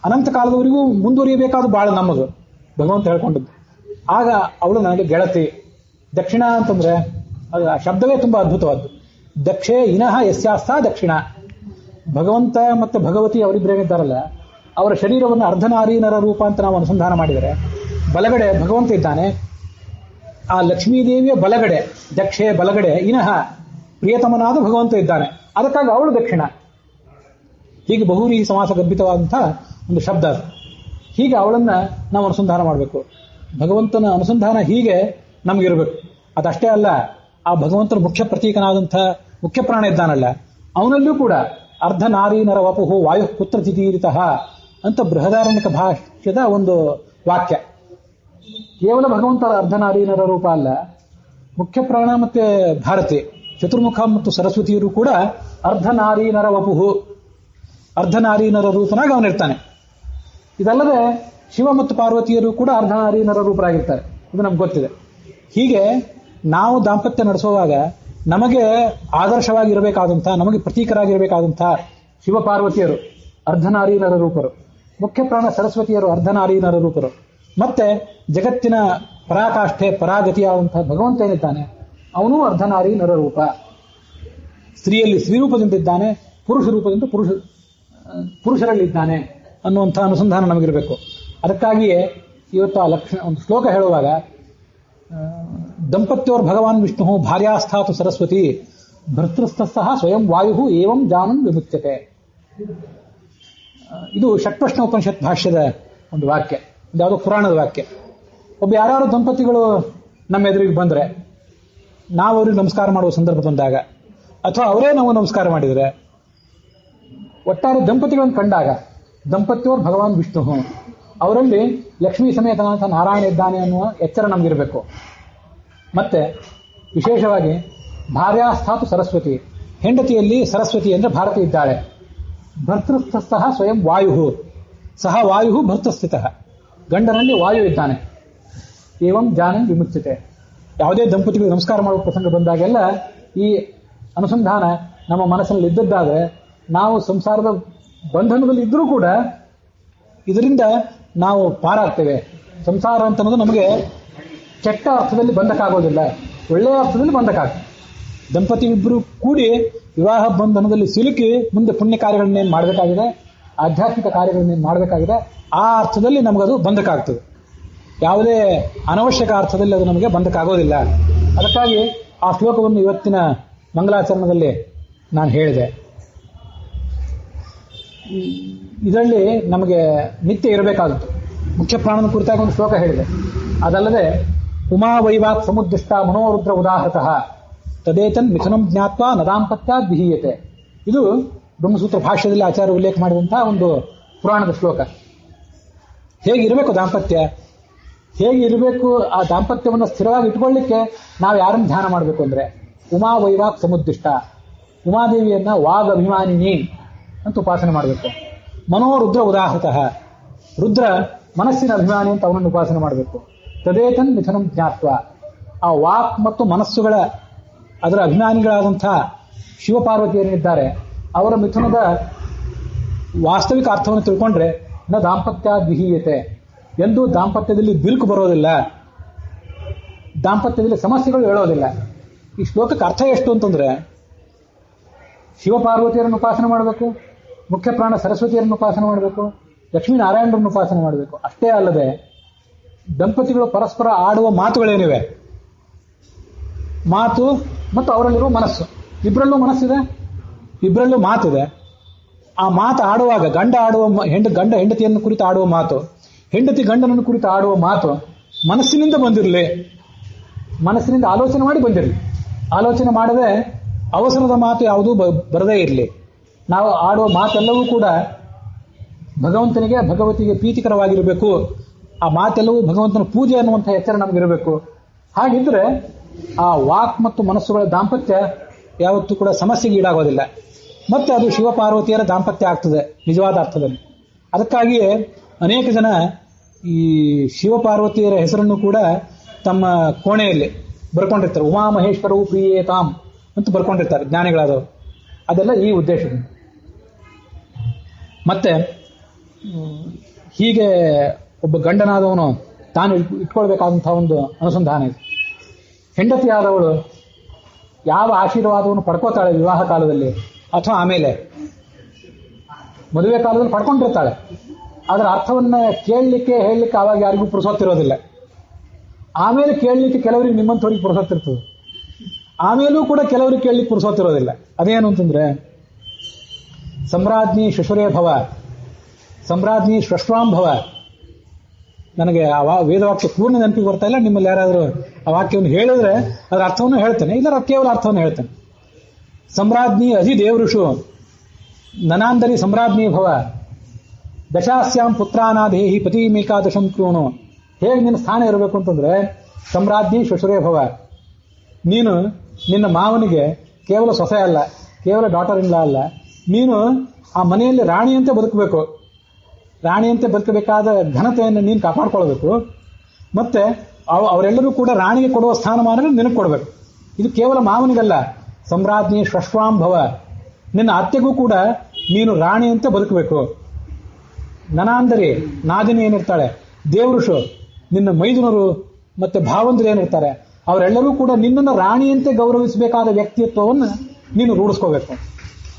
ಅನಂತ ಕಾಲದವರೆಗೂ ಮುಂದುವರಿಯಬೇಕಾದ ಬಾಳ ನಮ್ಮದು ಭಗವಂತ ಹೇಳ್ಕೊಂಡದ್ದು. ಆಗ ಅವಳು ನನಗೆ ಗೆಳತಿ. ದಕ್ಷಿಣ ಅಂತಂದ್ರೆ ಅದು ಆ ಶಬ್ದವೇ ತುಂಬಾ ಅದ್ಭುತವಾದ್ದು. ದಕ್ಷೇ ಇನಃ ಯಸ್ಯಾಸ್ಥ ದಕ್ಷಿಣ. ಭಗವಂತ ಮತ್ತು ಭಗವತಿ ಅವರಿಬ್ಬರೇನಿದ್ದಾರಲ್ಲ, ಅವರ ಶರೀರವನ್ನು ಅರ್ಧನಾರೀನರ ರೂಪ ಅಂತ ನಾವು ಅನುಸಂಧಾನ ಮಾಡಿದರೆ, ಬಲಗಡೆ ಭಗವಂತ ಇದ್ದಾನೆ, ಆ ಲಕ್ಷ್ಮೀದೇವಿಯ ಬಲಗಡೆ ದಕ್ಷೆ ಬಲಗಡೆ ಇನಃ ಪ್ರಿಯತಮನಾದ ಭಗವಂತ ಇದ್ದಾನೆ. ಅದಕ್ಕಾಗಿ ಅವಳು ದಕ್ಷಿಣ. ಹೀಗೆ ಬಹುರೀ ಸಮಾಸ ಗರ್ಭಿತವಾದಂತಹ ಒಂದು ಶಬ್ದ ಅದು. ಹೀಗೆ ಅವಳನ್ನ ನಾವು ಅನುಸಂಧಾನ ಮಾಡಬೇಕು. ಭಗವಂತನ ಅನುಸಂಧಾನ ಹೀಗೆ ನಮಗಿರಬೇಕು. ಅದಷ್ಟೇ ಅಲ್ಲ, ಆ ಭಗವಂತನ ಮುಖ್ಯ ಪ್ರತೀಕನಾದಂಥ ಮುಖ್ಯ ಪ್ರಾಣ ಇದ್ದಾನಲ್ಲ, ಅವನಲ್ಲೂ ಕೂಡ ಅರ್ಧ ನಾರೀನರ ವಪುಹು ವಾಯು ಪುತ್ರ ಚಿತೀರಿತಃ ಅಂತ ಬೃಹದಾರಣ್ಯಕ ಭಾಷ್ಯದ ಒಂದು ವಾಕ್ಯ. ಕೇವಲ ಭಗವಂತರ ಅರ್ಧನಾರೀನರ ರೂಪ ಅಲ್ಲ, ಮುಖ್ಯ ಪ್ರಾಣ ಮತ್ತೆ ಭಾರತಿ, ಚತುರ್ಮುಖ ಮತ್ತು ಸರಸ್ವತಿಯರು ಕೂಡ ಅರ್ಧನಾರೀನರ ವಪುಹು, ಅರ್ಧನಾರೀನರ ರೂಪನಾಗಿ ಅವನಿರ್ತಾನೆ. ಇದಲ್ಲದೆ ಶಿವ ಮತ್ತು ಪಾರ್ವತಿಯರು ಕೂಡ ಅರ್ಧನಾರೀನರ ರೂಪರಾಗಿರ್ತಾರೆ, ಇದು ನಮ್ಗೆ ಗೊತ್ತಿದೆ. ಹೀಗೆ ನಾವು ದಾಂಪತ್ಯ ನಡೆಸುವಾಗ ನಮಗೆ ಆದರ್ಶವಾಗಿರಬೇಕಾದಂಥ, ನಮಗೆ ಪ್ರತೀಕರಾಗಿರಬೇಕಾದಂಥ ಶಿವ ಪಾರ್ವತಿಯರು ಅರ್ಧನಾರೀನರ ರೂಪರು, ಮುಖ್ಯ ಪ್ರಾಣ ಸರಸ್ವತಿಯರು ಅರ್ಧನಾರೀನರ ರೂಪರು, ಮತ್ತೆ ಜಗತ್ತಿನ ಪರಾಕಾಷ್ಠೆ ಪರಾಗತಿಯಾದಂತಹ ಭಗವಂತ ಏನಿದ್ದಾನೆ ಅವನು ಅರ್ಧನಾರೀನರ ರೂಪ. ಸ್ತ್ರೀಯಲ್ಲಿ ಸ್ತ್ರೀ ರೂಪದಿಂದಿದ್ದಾನೆ, ಪುರುಷ ರೂಪದಿಂದ ಪುರುಷರಲ್ಲಿದ್ದಾನೆ ಅನ್ನುವಂಥ ಅನುಸಂಧಾನ ನಮಗಿರಬೇಕು. ಅದಕ್ಕಾಗಿಯೇ ಇವತ್ತು ಆ ಲಕ್ಷಣ ಒಂದು ಶ್ಲೋಕ ಹೇಳುವಾಗ ದಂಪತ್ಯೋರ್ ಭಗವಾನ್ ವಿಷ್ಣು ಭಾರ್ಯಾಸ್ಥಾತು ಸರಸ್ವತಿ ಭರ್ತೃಸ್ಥಃ ಸ್ವಯಂ ವಾಯು ಏವಂ ಜಾನನ್ ವಿಮುಚ್ಯತೆ. ಇದು ಷಟ್ಪ್ರಶ್ನ ಉಪನಿಷತ್ ಭಾಷ್ಯದ ಒಂದು ವಾಕ್ಯ, ಯಾವುದೋ ಪುರಾಣದ ವಾಕ್ಯ. ಒಬ್ಬ ಯಾರು ದಂಪತಿಗಳು ನಮ್ಮ ಎದುರಿಗೆ ಬಂದರೆ ನಾವು ಅವ್ರಿಗೆ ನಮಸ್ಕಾರ ಮಾಡುವ ಸಂದರ್ಭ ಬಂದಾಗ, ಅಥವಾ ಅವರೇ ನಾವು ನಮಸ್ಕಾರ ಮಾಡಿದರೆ, ಒಟ್ಟಾರೆ ದಂಪತಿಗಳನ್ನು ಕಂಡಾಗ ದಂಪತ್ಯೋರ್ ಭಗವಾನ್ ವಿಷ್ಣು, ಅವರಲ್ಲಿ ಲಕ್ಷ್ಮೀ ಸಮೇತನಾಥ ನಾರಾಯಣ ಇದ್ದಾನೆ ಅನ್ನುವ ಎಚ್ಚರ ನಮಗಿರಬೇಕು. ಮತ್ತೆ ವಿಶೇಷವಾಗಿ ಭಾರ್ಯಾಸ್ಥಾತು ಸರಸ್ವತಿ, ಹೆಂಡತಿಯಲ್ಲಿ ಸರಸ್ವತಿ ಅಂದರೆ ಭಾರತಿ ಇದ್ದಾಳೆ. ಭರ್ತೃಸ್ಥಃ ಸ್ವಯಂ ವಾಯು, ಸಹ ವಾಯು ಭರ್ತಸ್ಥಿತಃ, ಗಂಡನಲ್ಲಿ ವಾಯು ಇದ್ದಾನೆ. ಏವಂ ಜಾನನ್ ವಿಮುಚ್ಯತೆ. ಯಾವುದೇ ದಂಪತಿಗಳು ನಮಸ್ಕಾರ ಮಾಡುವ ಪ್ರಸಂಗ ಬಂದಾಗೆಲ್ಲ ಈ ಅನುಸಂಧಾನ ನಮ್ಮ ಮನಸ್ಸಿನಲ್ಲಿ ಇದ್ದದ್ದಾದರೆ ನಾವು ಸಂಸಾರದ ಬಂಧನದಲ್ಲಿ ಇದ್ರೂ ಕೂಡ ಇದರಿಂದ ನಾವು ಪಾರಾಗ್ತೇವೆ. ಸಂಸಾರ ಅಂತ ಅನ್ನೋದು ನಮಗೆ ಕೆಟ್ಟ ಅರ್ಥದಲ್ಲಿ ಬಂಧಕ್ಕಾಗೋದಿಲ್ಲ, ಒಳ್ಳೆಯ ಅರ್ಥದಲ್ಲಿ ಬಂಧಕ್ಕಾಗ್ತದೆ. ದಂಪತಿ ಇಬ್ಬರು ಕೂಡಿ ವಿವಾಹ ಬಂಧನದಲ್ಲಿ ಸಿಲುಕಿ ಮುಂದೆ ಪುಣ್ಯ ಕಾರ್ಯಗಳನ್ನೇನು ಮಾಡಬೇಕಾಗಿದೆ, ಆಧ್ಯಾತ್ಮಿಕ ಕಾರ್ಯಗಳನ್ನೇನು ಮಾಡಬೇಕಾಗಿದೆ, ಆ ಅರ್ಥದಲ್ಲಿ ನಮಗದು ಬಂಧಕ್ಕಾಗ್ತದೆ. ಯಾವುದೇ ಅನವಶ್ಯಕ ಅರ್ಥದಲ್ಲಿ ಅದು ನಮಗೆ ಬಂಧಕ್ಕಾಗೋದಿಲ್ಲ. ಅದಕ್ಕಾಗಿ ಆ ಶ್ಲೋಕವನ್ನು ಇವತ್ತಿನ ಮಂಗಲಾಚರಣದಲ್ಲಿ ನಾನು ಹೇಳಿದೆ. ಇದರಲ್ಲಿ ನಮಗೆ ನಿತ್ಯ ಇರಬೇಕಾದದ್ದು ಮುಖ್ಯ ಪ್ರಾಣನ ಕುರಿತಾಗಿ ಒಂದು ಶ್ಲೋಕ ಹೇಳಿದೆ. ಅದಲ್ಲದೆ ಉಮಾ ವೈವಾತ್ ಸಮುದ್ದಿಷ್ಟ ಮನೋರುದ್ರ ಉದಾಹೃತಃ ತದೇತನ್ ಮಿಥುನಂ ಜ್ಞಾತ್ವಾ ನದಾಂಪತ್ಯಾದ್ ವಿಹೀಯತೆ. ಇದು ಬ್ರಹ್ಮಸೂತ್ರ ಭಾಷ್ಯದಲ್ಲಿ ಆಚಾರ್ಯ ಉಲ್ಲೇಖ ಮಾಡಿದಂತಹ ಒಂದು ಪುರಾಣದ ಶ್ಲೋಕ. ಹೇಗಿರಬೇಕು ದಾಂಪತ್ಯ, ಹೇಗಿರಬೇಕು, ಆ ದಾಂಪತ್ಯವನ್ನು ಸ್ಥಿರವಾಗಿ ಇಟ್ಕೊಳ್ಳಿಕ್ಕೆ ನಾವು ಯಾರನ್ನು ಧ್ಯಾನ ಮಾಡಬೇಕು ಅಂದರೆ ಉಮಾ ವೈವಾಕ್ ಸಮುದ್ದಿಷ್ಟ, ಉಮಾದೇವಿಯನ್ನ ವಾಗ್ ಅಭಿಮಾನಿನಿ ಅಂತ ಉಪಾಸನೆ ಮಾಡಬೇಕು. ಮನೋರುದ್ರ ಉದಾಹೃತಃ, ರುದ್ರ ಮನಸ್ಸಿನ ಅಭಿಮಾನಿ ಅಂತ ಅವನನ್ನು ಉಪಾಸನೆ ಮಾಡಬೇಕು. ತದೇತನ್ ಮಿಥುನಂ ಜ್ಞಾತ್ವ, ಆ ವಾಕ್ ಮತ್ತು ಮನಸ್ಸುಗಳ ಅದರ ಅಭಿಮಾನಿಗಳಾದಂಥ ಶಿವಪಾರ್ವತಿಯರಿದ್ದಾರೆ, ಅವರ ಮಿಥುನದ ವಾಸ್ತವಿಕ ಅರ್ಥವನ್ನು ತಿಳ್ಕೊಂಡ್ರೆ ನ ದಾಂಪತ್ಯಾದ್ ವಿಹೀಯತೆ, ಎಂದೂ ದಾಂಪತ್ಯದಲ್ಲಿ ಬಿರುಕು ಬರೋದಿಲ್ಲ, ದಾಂಪತ್ಯದಲ್ಲಿ ಸಮಸ್ಯೆಗಳು ಹೇಳೋದಿಲ್ಲ. ಈ ಶ್ಲೋಕಕ್ಕೆ ಅರ್ಥ ಎಷ್ಟು ಅಂತಂದ್ರೆ, ಶಿವಪಾರ್ವತಿಯರನ್ನು ಉಪಾಸನೆ ಮಾಡಬೇಕು, ಮುಖ್ಯ ಪ್ರಾಣ ಸರಸ್ವತಿಯರನ್ನು ಉಪಾಸನೆ ಮಾಡಬೇಕು, ಲಕ್ಷ್ಮೀನಾರಾಯಣರನ್ನು ಉಪಾಸನೆ ಮಾಡಬೇಕು. ಅಷ್ಟೇ ಅಲ್ಲದೆ ದಂಪತಿಗಳು ಪರಸ್ಪರ ಆಡುವ ಮಾತುಗಳೇನಿವೆ, ಮಾತು ಮತ್ತು ಅವರಲ್ಲಿರುವ ಮನಸ್ಸು, ಇಬ್ಬರಲ್ಲೂ ಮನಸ್ಸಿದೆ, ಇಬ್ಬರಲ್ಲೂ ಮಾತಿದೆ. ಆ ಮಾತು ಆಡುವಾಗ ಗಂಡ ಹೆಂಡತಿಯನ್ನು ಕುರಿತು ಆಡುವ ಮಾತು, ಹೆಂಡತಿ ಗಂಡನನ್ನು ಕುರಿತು ಆಡುವ ಮಾತು ಮನಸ್ಸಿನಿಂದ ಬಂದಿರಲಿ, ಮನಸ್ಸಿನಿಂದ ಆಲೋಚನೆ ಮಾಡಿ ಬಂದಿರಲಿ. ಆಲೋಚನೆ ಮಾಡದೆ ಅವಸರದ ಮಾತು ಯಾವುದೂ ಬರದೇ ಇರಲಿ. ನಾವು ಆಡುವ ಮಾತೆಲ್ಲವೂ ಕೂಡ ಭಗವಂತನಿಗೆ ಭಗವತಿಗೆ ಪ್ರೀತಿಕರವಾಗಿರಬೇಕು. ಆ ಮಾತೆಲ್ಲವೂ ಭಗವಂತನ ಪೂಜೆ ಅನ್ನುವಂಥ ಎಚ್ಚರ ನಮಗಿರಬೇಕು. ಹಾಗಿದ್ರೆ ಆ ವಾಕ್ ಮತ್ತು ಮನಸ್ಸುಗಳ ದಾಂಪತ್ಯ ಯಾವತ್ತೂ ಕೂಡ ಸಮಸ್ಯೆಗೆ ಈಡಾಗೋದಿಲ್ಲ. ಮತ್ತೆ ಅದು ಶಿವಪಾರ್ವತಿಯರ ದಾಂಪತ್ಯ ಆಗ್ತದೆ ನಿಜವಾದ ಅರ್ಥದಲ್ಲಿ. ಅದಕ್ಕಾಗಿಯೇ ಅನೇಕ ಜನ ಈ ಶಿವಪಾರ್ವತಿಯರ ಹೆಸರನ್ನು ಕೂಡ ತಮ್ಮ ಕೋಣೆಯಲ್ಲಿ ಬರ್ಕೊಂಡಿರ್ತಾರೆ. ಉಮಾಮಹೇಶ್ವರವು ಪ್ರಿಯೇತಾಂ ಅಂತ ಬರ್ಕೊಂಡಿರ್ತಾರೆ ಜ್ಞಾನಿಗಳಾದವರು. ಅದೆಲ್ಲ ಈ ಉದ್ದೇಶದಿಂದ. ಮತ್ತೆ ಹೀಗೆ ಒಬ್ಬ ಗಂಡನಾದವನು ತಾನು ಇಟ್ಕೊಳ್ಬೇಕಾದಂತಹ ಒಂದು ಅನುಸಂಧಾನ ಇದೆ. ಹೆಂಡತಿಯಾದವಳು ಯಾವ ಆಶೀರ್ವಾದವನ್ನು ಪಡ್ಕೋತಾಳೆ ವಿವಾಹ ಕಾಲದಲ್ಲಿ ಅಥವಾ ಆಮೇಲೆ ಮದುವೆ ಕಾಲದಲ್ಲಿ ಪಡ್ಕೊಂಡಿರ್ತಾಳೆ, ಅದರ ಅರ್ಥವನ್ನ ಕೇಳಲಿಕ್ಕೆ ಹೇಳಲಿಕ್ಕೆ ಆವಾಗ ಯಾರಿಗೂ ಪುರುಸೊತ್ತಿರೋದಿಲ್ಲ. ಆಮೇಲೆ ಕೇಳಲಿಕ್ಕೆ ಕೆಲವರಿಗೆ ನಿಮ್ಮಂಥವ್ರಿಗೆ ಪುರುಸೊತ್ತಿರ್ತದೆ, ಆಮೇಲೂ ಕೂಡ ಕೆಲವರಿಗೆ ಕೇಳಲಿಕ್ಕೆ ಪುರುಸೊತ್ತಿರೋದಿಲ್ಲ. ಅದೇನು ಅಂತಂದ್ರೆ, ಸಮ್ರಾಜ್ಞಿ ಶುಶ್ವರೇ ಭವ, ಸಮ್ರಾಜ್ಞಿ ಶ್ವಶ್ವಾಂಭವ. ನನಗೆ ಆ ವೇದವಾಕ್ಯ ಪೂರ್ಣ ನೆನಪಿಗೆ ಬರ್ತಾ ಇಲ್ಲ. ನಿಮ್ಮಲ್ಲಿ ಯಾರಾದರೂ ಆ ವಾಕ್ಯವನ್ನು ಹೇಳಿದ್ರೆ ಅದರ ಅರ್ಥವನ್ನು ಹೇಳ್ತೇನೆ, ಇಲ್ಲ ಕೇವಲ ಅರ್ಥವನ್ನು ಹೇಳ್ತೇನೆ. ಸಮ್ರಾಜ್ಞಿ ಅಧಿದೇವಋಷು ನನಾಂದರಿ ಸಮ್ರಾಜ್ಞಿ ಭವ, ದಶಾಸ್ಯಾಂ ಪುತ್ರಾನಾದೇಹಿ ಪತಿಮೇಕಾದಶಂ ಕ್ರೂಣು. ಹೇಗೆ ನಿನ್ನ ಸ್ಥಾನ ಇರಬೇಕು ಅಂತಂದ್ರೆ, ಸಮ್ರಾಜ್ಞಿ ಶ್ವಶುರೇ ಭವ, ನೀನು ನಿನ್ನ ಮಾವನಿಗೆ ಕೇವಲ ಸೊಸೆ ಅಲ್ಲ, ಕೇವಲ ಡಾಟರ್ ಇನ್ ಲಾ ಅಲ್ಲ, ನೀನು ಆ ಮನೆಯಲ್ಲಿ ರಾಣಿಯಂತೆ ಬದುಕಬೇಕು. ರಾಣಿಯಂತೆ ಬದುಕಬೇಕಾದ ಘನತೆಯನ್ನು ನೀನು ಕಾಪಾಡ್ಕೊಳ್ಬೇಕು. ಮತ್ತೆ ಅವರೆಲ್ಲರೂ ಕೂಡ ರಾಣಿಗೆ ಕೊಡುವ ಸ್ಥಾನಮಾನ ನಿನಗೆ ಕೊಡಬೇಕು. ಇದು ಕೇವಲ ಮಾವನಿಗಲ್ಲ, ಸಮ್ರಾಜ್ಞಿ ಷಷ್ವಾಂಭವ, ನಿನ್ನ ಅತ್ತೆಗೂ ಕೂಡ ನೀನು ರಾಣಿಯಂತೆ ಬದುಕಬೇಕು. ನನಾಂದರಿ ನಾದಿನಿ ಏನಿರ್ತಾಳೆ, ದೇವಋಷು, ನಿನ್ನ ಮೈದುನರು ಮತ್ತೆ ಭಾವಂದರು ಏನಿರ್ತಾರೆ, ಅವರೆಲ್ಲರೂ ಕೂಡ ನಿನ್ನನ್ನು ರಾಣಿಯಂತೆ ಗೌರವಿಸಬೇಕಾದ ವ್ಯಕ್ತಿತ್ವವನ್ನು ನೀನು ರೂಢಿಸ್ಕೋಬೇಕು.